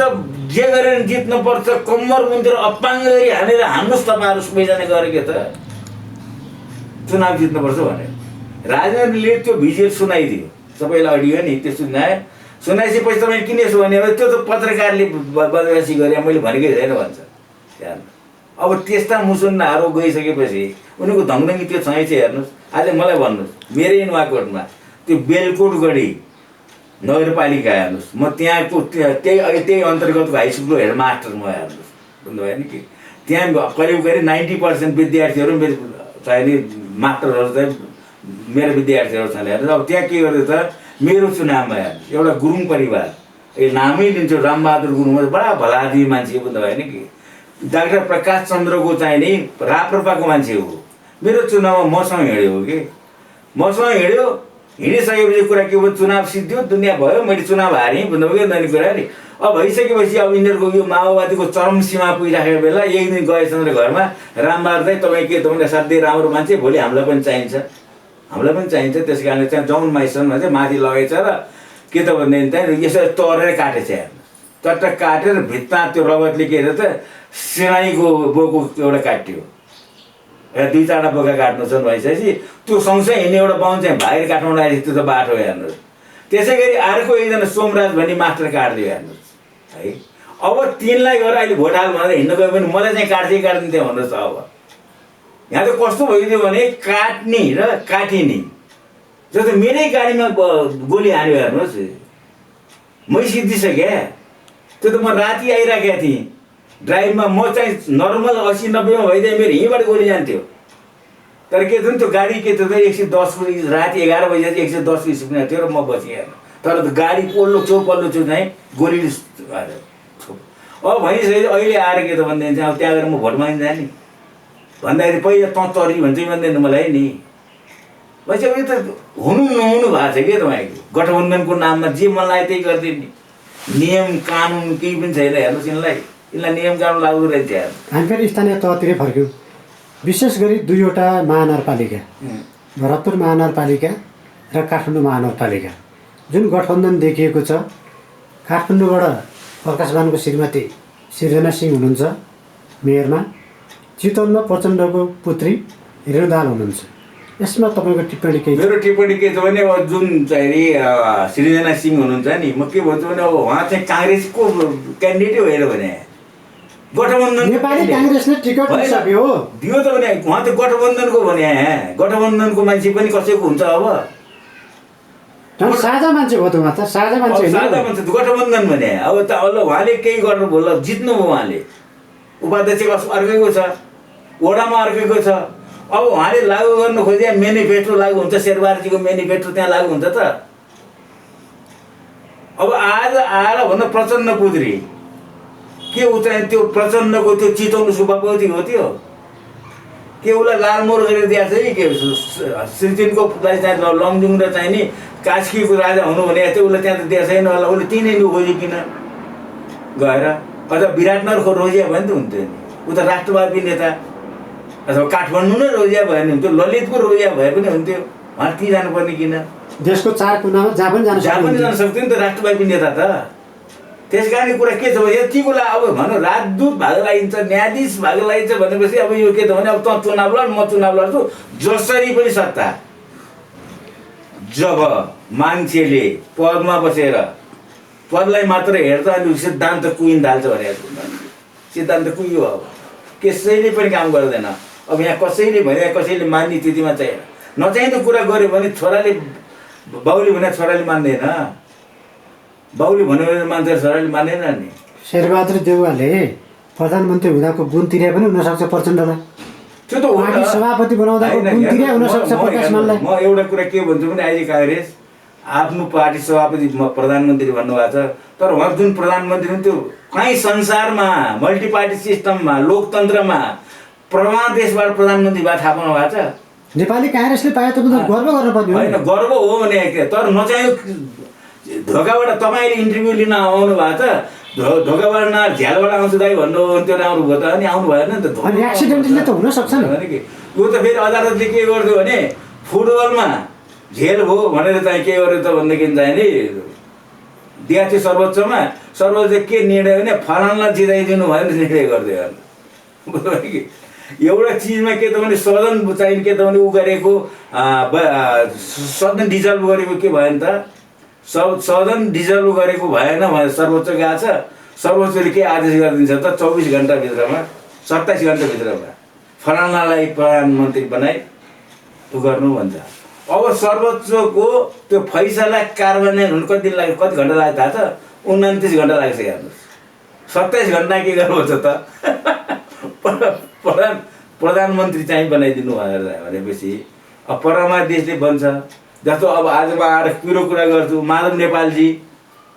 जे गरेर जित्नुपर्छ, कम्मर मुन्तिर अपाङ्ग गरी हानेर हान्नुहोस् तपाईँहरू सबैजना गरेको त चुनाव जित्नुपर्छ भने। राजेन्द्रले त्यो भिजुअल सुनाइदियो, सबैलाई अडियो नि, त्यो सुनाइसकेपछि तपाईँले किन यसो भने त्यो त पत्रकारले बदमासी गरे, मैले भनेकै छैन भन्छ। अब त्यस्ता मुसुन्नाहरू गइसकेपछि उनीको धङधङ्गी त्यो छैन। हेर्नुहोस्, आज मलाई भन्नुहोस्, मेरै नुवाकोटमा त्यो बेलकोटगढी नगरपालिका हेर्नुहोस्, म त्यहाँको त्यही अन्तर्गतको हाई स्कुलको हेड मास्टर म। हेर्नुहोस्, बुझ्नु भयो नि कि त्यहाँ करिब 90% विद्यार्थीहरू मेरो चाहिने मास्टरहरू चाहिँ मेरो विद्यार्थीहरू छन्। हेर्नुहोस्, अब त्यहाँ के गर्दै त मेरो चुनावमा हेर्नुहोस्, एउटा गुरुङ परिवार, नामै लिन्छु, रामबहादुर गुरुङ, बडा भलादी मान्छे, बुझ्नु भयो नि कि? डाक्टर प्रकाश चन्द्रको चाहिने राप्रपाको मान्छे हो। मेरो चुनावमा मसँग हिँड्यो हो कि, मसँग हिँड्यो, हिँडिसकेपछि कुरा के भयो, चुनाव सिद्धियो, दुनियाँ भयो, मैले चुनाव हारेँ, बुझ्नु भयो नि कुरा नि। अब भइसकेपछि अब यिनीहरूको यो माओवादीको चरम सीमा पुगिराखेको बेला एक दिन गएचन्द्र घरमा, रामबहादुर चाहिँ तपाईँ के, तपाईँले असाध्यै राम्रो मान्छे, भोलि हामीलाई पनि चाहिन्छ, त्यस कारणले चाहिँ जाउन माइसनमा चाहिँ माथि लगाएछ र के त भन्दाखेरि चाहिँ यसरी तरेर काटेछ। हेर्नुहोस्, चट्ट काटेर भित्ता त्यो रगतले के अरे त सिरानीको बोको एउटा काट्यो, 2-4 बोका काट्नु छन् भइसकेपछि त्यो सँगसँगै हिँड्ने एउटा बाहुन चाहिँ भाइर काठमाडौँ आएपछि त्यो त बाटो। हेर्नुहोस्, त्यसै गरी अर्को एकजना सोमराज भन्ने मास्टर काटिदियो। हेर्नुहोस् है, अब तिनलाई गएर अहिले भोट हाल भनेर हिँड्नु गयो भने मलाई चाहिँ काटिदिन्थ्यो भन्नुहोस्। अब यहाँ त कस्तो भइदियो भने काट्ने र काटिने जस्तो मेरै गाडीमा गोली हान्यो। हेर्नुहोस्, मै सिद्धिसकेँ, त्यो त म राति आइराखेको थिएँ ड्राइभमा, म चाहिँ नर्मल 80-90 मा भइदिएँ, मेरो यहीँबाट गोली जान्थ्यो। तर के थियो नि त्यो गाडी के थियो त 110 राति 11 बजी 110 को स्पिडमा थियो र म बसेँ। तर गाडी पल्लो छु चाहिँ गोली अब भनिसकेपछि अहिले आएर के त भन्दाखेरि चाहिँ अब त्यहाँ गएर म भोट माग्न जाने, भन्दाखेरि पहिला तँ तरी भन्छ भन्दैन मलाई नि। भनेपछि अब यो त हुनु नहुनु भएको छ क्या तपाईँको गठबन्धनको नाममा जे मन लाग्यो त्यही गरिदियो नि। नियम कानुन केही पनि छैन। हेर्नुहोस् यिनलाई नियम कानुन लाग्दो रहेछ यार। हामी फेरि स्थानीय तहतिरै फर्क्यौँ। विशेष गरी दुईवटा महानगरपालिका, भरतपुर महानगरपालिका र काठमाडौँ महानगरपालिका जुन गठबन्धन देखिएको छ। काठमाडौँबाट प्रकाशमानको श्रीमती सृजना सिंह हुनुहुन्छ मेयरमा, चितवनमा प्रचण्डको पुत्री रेणुदाहाल हुनुहुन्छ। यसमा तपाईँको टिप्पणी केही? मेरो टिप्पणी के छ भने अब जुन चाहिँ सृजना सिंह हुनुहुन्छ नि, म के भन्छु भने अब उहाँ चाहिँ काङ्ग्रेसको क्यान्डिडेटै होइन भने गठबन्धन नेपाली काङ्ग्रेसले टिकट दिइसक्यो हो दियो त भने उहाँ त गठबन्धनको भने गठबन्धनको मान्छे पनि कसैको हुन्छ। अब साझा मान्छे हो त उहाँ त, साझा मान्छे साझा मान्छे गठबन्धन भने अब त उहाँले केही गर्नु भयो ल, जित्नुभयो उहाँले। उपाध्यक्ष अर्कैको छ, वडामा अर्कैको छ। अब उहाँले लागू गर्नु खोजे मेनिफेस्टो लागू हुन्छ, शेरबहादुरजीको मेनिफेस्टो त्यहाँ लागू हुन्छ त। अब आज आएर भन्दा प्रचण्ड पुत्री के ऊ चाहिँ त्यो प्रचण्डको त्यो चितवन सभापति हो त्यो के उसलाई लालमोहर गरेर दिएको छ कि के सिर्जिनको चाहिँ लमजुङ र चाहिँ नि कास्कीको राजा हुनु भने त्यो उसलाई त्यहाँ त दिएको छैन होला। उसले तिनै खोजिकन गएर अथवा विराटनगर रोजिया भयो नि त हुन्थ्यो नि। ऊ त राष्ट्रवादी नेता अथवा काठमाडौँ नै रोजिया भयो नि हुन्थ्यो, ललितपुर रोजिया भए पनि हुन्थ्यो। उहाँ ती जानुपर्ने किन? देशको चार कुनामा जहाँ पनि जान सक्थ्यो नि त राष्ट्रवादी नेता त। त्यस कारण कुरा के छ भने यतिको लागि अब भनौँ राजदूत भाग लागिन्छ, न्यायाधीश भाग लागिन्छ भनेपछि अब यो के छ भने अब त चुनाव लड म चुनाव लड्छु जसरी पनि सत्ता। जब मान्छेले पदमा बसेर पदलाई मात्र हेर्छ अनि सिद्धान्त कुहिँदाल्छ भने सिद्धान्त कुहियो। अब कसैले पनि काम गर्दैन। अब यहाँ कसैले भने कसैले मान्ने स्थितिमा चाहिँ नचाहिँदो कुरा गर्यो भने छोराले बाउले भने छोराले मान्दैन, बाउले भन्यो भने मान्छे छोराले मान्दैन नि। शेरबहादुर देउवाले प्रधानमन्त्री हुँदाको गुण तिरे पनि हुनसक्छ प्रचण्डलाई, त्यो त हो। सभापति बनाउँदाको गुण तिरे हुनसक्छ प्रकाशमानलाई। म एउटा कुरा के भन्छु भने अहिले काङ्ग्रेस आफ्नो पार्टी सभापति प्रधानमन्त्री भन्नुभएको छ, तर उहाँ जुन प्रधानमन्त्री हुन् त्यो कहीँ संसारमा मल्टी पार्टी सिस्टममा लोकतन्त्रमा प्रमाण देशबाट प्रधानमन्त्री भए थाहा पाउनु भएको छ? नेपाली काङ्ग्रेसले पाए त गर्व गर्नुपर्ने होइन, गर्व हो भने तर नचाहिँ ढोकाबाट तपाईँले इन्टरभ्यू लिन आउनु भएको छ, ढोकाबाट न झ्यालबाट आउँछु दाइ भन्नु त्यो राम्रो भयो त अनि आउनु भएन नि त। एक्सिडेन्टली त हुनसक्छ नि कि यो त फेरि अदालतले के गरिदियो भने फुटबलमा झेल भयो भनेर चाहिँ के गर्यो त भनेदेखि चाहिँ नि दिएको थियो सर्वोच्चमा। सर्वोच्च के निर्णय भने फलानलाई जिताइदिनु भनेर निर्णय गरिदियो। बुझ्यो कि एउटा चिजमा के त भने सदन चाहिँ के त भने ऊ गरेको सदन डिजल्भ गरेको के भयो नि त, सदन डिजल्भ गरेको भएन भनेर सर्वोच्च गएको छ। सर्वोच्चले के आदेश गरिदिन्छ त 24 घन्टाभित्रमा 27 घन्टाभित्रमा फलानालाई प्रधानमन्त्री बनाइ ऊ गर्नु भन्छ। अब सर्वोच्चको त्यो फैसला कार्यान्वयन हुनु कति दिन लाग्यो, कति घन्टा लाग्यो थाहा छ? 29 घन्टा लाग्छ। हेर्नुहोस् 27 घन्टा के गर्नुहुन्छ त प्रधानमन्त्री चाहिँ बनाइदिनु भनेपछि अब परमा देशले भन्छ। जस्तो अब आज म आएर पिरो कुरा गर्छु, माधव नेपालजी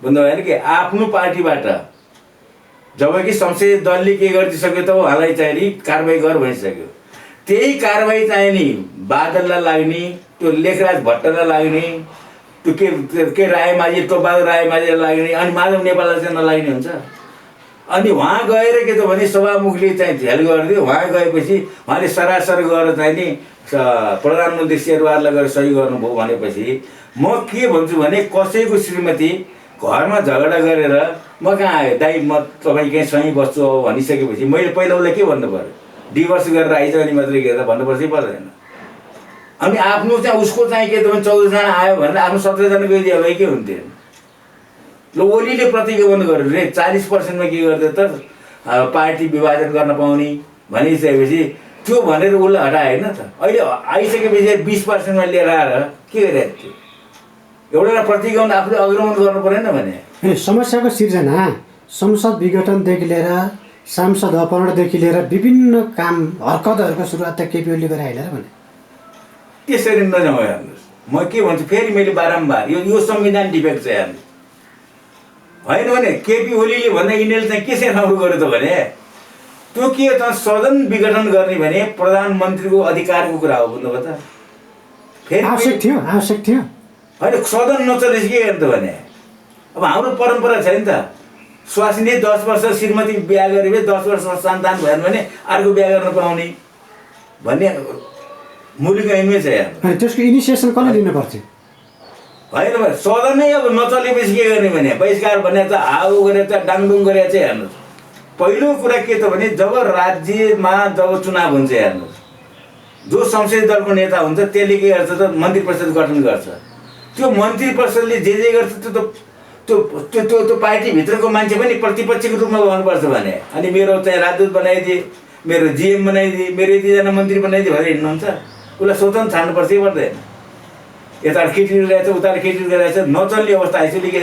भन्नुभयो भने कि आफ्नो पार्टीबाट जबकि संसदीय दलले के गरिदिसक्यो त उहाँलाई चाहिँ नि कारवाही गर भनिसक्यो। त्यही कारवाही चाहिँ नि बादललाई लाग्ने, त्यो लेखराज भट्टलाई लाग्ने, त्यो के रायमाझी टोपबहादुर रायमाझीलाई लाग्ने, अनि माधव नेपाललाई चाहिँ नलाग्ने हुन्छ। अनि वहाँ गएर के त भने सभामुखले चाहिँ झ्याल गरिदियो। वहाँ गएपछि उहाँले सरासर गएर चाहिँ नि प्रधानमन्त्री शेरबहादुरलाई गएर सही गर्नुभयो भनेपछि म के भन्छु भने कसैको श्रीमती घरमा झगडा गरेर म कहाँ आयो दाइ म तपाईँ कहीँ सही बस्छु अब भनिसकेपछि मैले पहिला उसलाई के भन्नु पऱ्यो? डिभोर्स गरेर आइज अनि मात्रै के भन्नुपर्छ कि पर्दैन? अनि आफ्नो चाहिँ उसको चाहिँ के त भने 14 जना आयो भनेर आफ्नो 17 जना गइदियो भए के हुन्थ्यो? ल ओलीले प्रतिगमन गर्यो रे 40%मा के गरिदियो त पार्टी विभाजन गर्न पाउने भनिसकेपछि त्यो भनेर उसलाई हटायो होइन त। अहिले आइसकेपछि 20%मा लिएर आएर के गरिरहेको थियो? एउटा प्रतिगमन आफूले अग्रमण गर्नु परेन भने। समस्याको सिर्जना संसद विघटनदेखि लिएर सांसद अपहरणदेखि लिएर विभिन्न काम हरकतहरूको सुरुवात त केपी ओलीले गरे होइन र भने त्यसरी नजाउँ। हेर्नुहोस् म के भन्छु फेरि मैले बारम्बार यो संविधान डिफेक्ट छ हेर्नुहोस्। होइन भने केपी ओलीले भन्दा यिनीहरूले चाहिँ के चाहिँ राम्रो गर्यो त भने त्यो के त सदन विघटन गर्ने भने प्रधानमन्त्रीको अधिकारको कुरा हो भन्नुभयो त। फेरि आवश्यक थियो होइन सदन नचलेपछि के गर्ने त भने अब हाम्रो परम्परा छैन त। स्वास्नी 10 वर्ष श्रीमती बिहा गरेपछि 10 वर्ष सन्तान भएन भने अर्को बिहा गर्न पाउने भन्ने मुलुक ऐनमै छ यहाँ। अनि त्यसको इनिसिएसन कसले लिनु पर्थ्यो? होइन सदनै अब नचलेपछि के गर्ने भने बहिष्कार भन्ने त हाउ गरेर त डाङडुङ गरेर चाहिँ हेर्नुहोस्। पहिलो कुरा के त भने जब राज्यमा जब चुनाव हुन्छ हेर्नुहोस्, जो संसदीय दलको नेता हुन्छ त्यसले के गर्छ त मन्त्री परिषद गठन गर्छ। त्यो मन्त्री परिषदले जे गर्छ त्यो त्यो त्यो त्यो पार्टीभित्रको मान्छे पनि प्रतिपक्षको रूपमा गर्नुपर्छ भने अनि मेरो चाहिँ राजदूत बनाइदिए, मेरो जिएम बनाइदिए, मेरो यतिजना मन्त्री बनाइदिए भनेर हिँड्नुहुन्छ। उसलाई स्वतन्त्र छाड्नुपर्छ कि पर्दैन? यता केटी रहेछ उता केटी रहेछ नचल्ने अवस्था आइसक्यो कि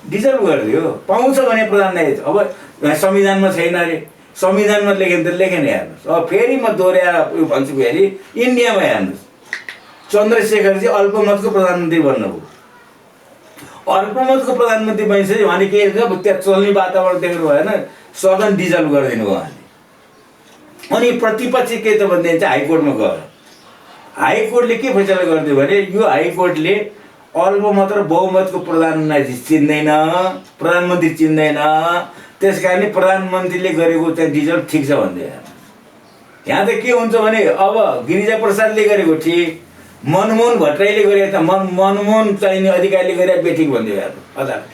डिजल्भ गरिदियो पाउँछ भने प्रधान न्यायाधीश। अब संविधानमा छैन अरे, संविधानमा लेखेन त लेखेन हेर्नुहोस्। अब फेरि म दोहोऱ्याएर उयो भन्छु फेरि इन्डियामा हेर्नुहोस्, चन्द्रशेखरजी अल्पमतको प्रधानमन्त्री बन्नुभयो। अल्पमतको प्रधानमन्त्री बनिसकेपछि उहाँले के गर्छ त्यहाँ चल्ने वातावरण देख्नु भएन, सदन डिजल्भ गरिदिनु भयो उहाँले। अनि प्रतिपक्ष के त भन्दैन चाहिँ हाइकोर्टमा गयो। हाइकोर्टले के फैसला गरिदियो भने यो हाइकोर्टले अल्पमत र बहुमतको प्रधानमन्त्री चिन्दैन, प्रधानमन्त्री चिन्दैन, त्यस कारणले प्रधानमन्त्रीले गरेको चाहिँ डिजल्भ ठिक छ भन्दै। यहाँ त के हुन्छ भने अब गिरिजा प्रसादले गरेको ठिक, मनमोहन भट्टराईले गरेको त मनमोहन चाहिने अधिकारीले गरेर बेठिक भन्दै अदालत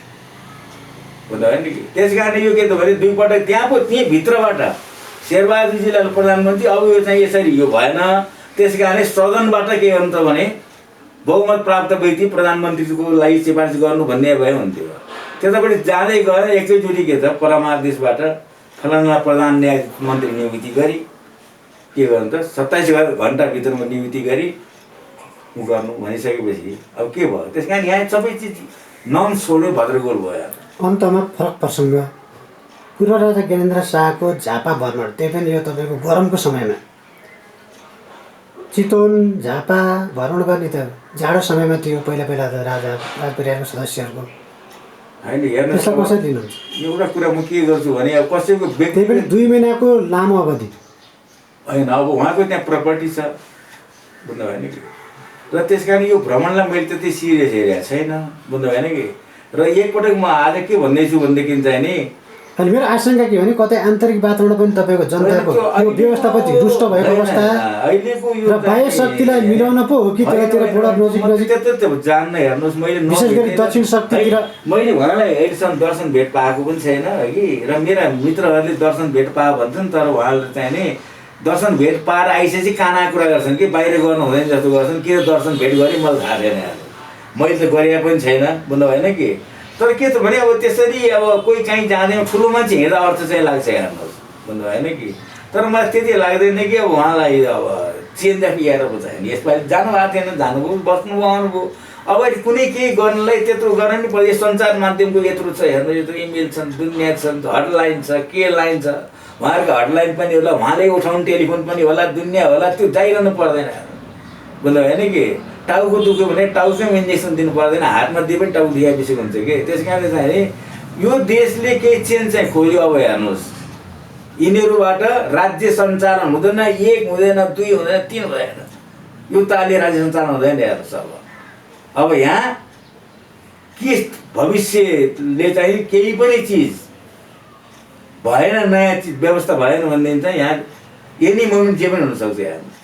भन्दा होइन कि। त्यस कारणले यो के त भने दुईपटक त्यहाँ पो त्यहीँ भित्रबाट शेरबहादुरजीलाई प्रधानमन्त्री अब यो चाहिँ यसरी यो भएन। त्यस कारणले सदनबाट के गर्नु त भने बहुमत प्राप्त व्यक्ति प्रधानमन्त्रीको लागि सिफारिस गर्नु भन्ने भयो हुन्थ्यो। त्यतापट्टि जाँदै गएर एकैचोटि के त परमादेशबाट फलाना प्रधान न्यायाधीश मन्त्री नियुक्ति गरी के गर्नु त 27 घन्टाभित्रमा नियुक्ति गरी गर्नु भनिसकेपछि अब के भयो? त्यस कारण यहाँ सबै चिज नन छोड्यो भद्रगोल भयो। अन्तमा फरक प्रसङ्ग पूर्व राजा ज्ञानेन्द्र शाहको झापा भ्रमण, त्यही पनि यो तपाईँको गरमको समयमा चितवन झापा भ्रमण गर्ने त जाडो समयमा थियो। पहिला त राजा राजपरिवारको सदस्यहरूको होइन हेर्नुहोस्, त्यसलाई कसरी लिनुहुन्छ? एउटा कुरा म के गर्छु भने अब कसैको व्यक्ति त्यही पनि 2 महिनाको लामो अवधि होइन। अब उहाँको त्यहाँ प्रपर्टी छ बुझ्नु भएन कि, र त्यस कारण यो भ्रमणलाई मैले त्यति सिरियस हेरेको छैन बुझ्नु भएन कि। र एकपटक म आज के भन्दैछु भनेदेखि चाहिँ नि अनि मेरो आशंका के भने कतै आन्तरिक वातावरण पनि तपाईँको जनताको यो व्यवस्थापति रुष्ट भएको अवस्था अहिलेको यो र बाह्य शक्तिलाई मिलाउन पो हो कि त्यतातिर बडा नजिक जान्न। हेर्नुहोस् मैले विशेष गरी दक्षिण शक्तितिर मैले उहाँलाई अहिलेसम्म दर्शन भेट पाएको पनि छैन कि, र मेरा मित्रहरूले दर्शन भेट पायो भन्छन्, तर उहाँहरूले चाहिँ नि दर्शन भेट पाएर आइसकेपछि काना कुरा गर्छन् कि बाहिर गर्नु हुँदैन जस्तो गर्छन्। के दर्शन भेट गरेँ मलाई थाहा छैन, मैले त गरेको पनि छैन बुझ्नु भएन कि। तर के त भने अब त्यसरी अब कोही काहीँ जाँदैन ठुलो मान्छे हिँड्दा अर्थ चाहिँ लाग्छ हेर्नुहोस् बुझ्नु भएन कि। तर मलाई त्यति लाग्दैन कि अब उहाँलाई अब चेन्ज पिएर पो छैन। यसपालि जानुभएको थिएन, जानुभयो बस्नुभयो आउनुभयो। अब कुनै केही गर्नलाई त्यत्रो गर्न नि पर्यो। सञ्चार माध्यमको यत्रो छ हेर्नु, यत्रो इमेल छन्, दुनियाँ छन्, हटलाइन छ, के लाइन छ, उहाँहरूको हटलाइन पनि होला, उहाँले उठाउनु टेलिफोन पनि होला, दुनियाँ होला, त्यो जाइरहनु पर्दैन बुझ्नु भएन कि। टाउको दुख्यो भने टाउकोमा इन्जेक्सन दिनु पर्दैन, हातमा दिए पनि टाउको दुखाएपछि हुन्छ कि। त्यस कारणले चाहिँ यो देशले केही चेन्ज चाहिँ खोज्यो। अब हेर्नुहोस् यिनीहरूबाट राज्य सञ्चालन हुँदैन, 1 हुँदैन, 2 हुँदैन, 3 हुँदैन, यो तालले राज्य सञ्चालन हुँदैन। हेर्नुहोस् अब यहाँ के भविष्यले चाहिँ केही पनि चिज भएन, नयाँ चिज व्यवस्था भएन भनेदेखि चाहिँ यहाँ एनी मोमेन्ट जे पनि हुनसक्छ। हेर्नु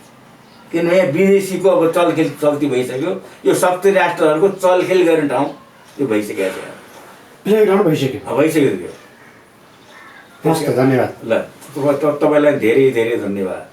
किनभने यहाँ विदेशीको अब चलखेल चल्ती भइसक्यो। यो शक्ति राष्ट्रहरूको चलखेल गर्ने ठाउँ यो भइसकेको छ, प्ले ग्राउन्ड भइसक्यो भइसक्यो। हस् त, धन्यवाद। ल तपाईँलाई धेरै धेरै धन्यवाद।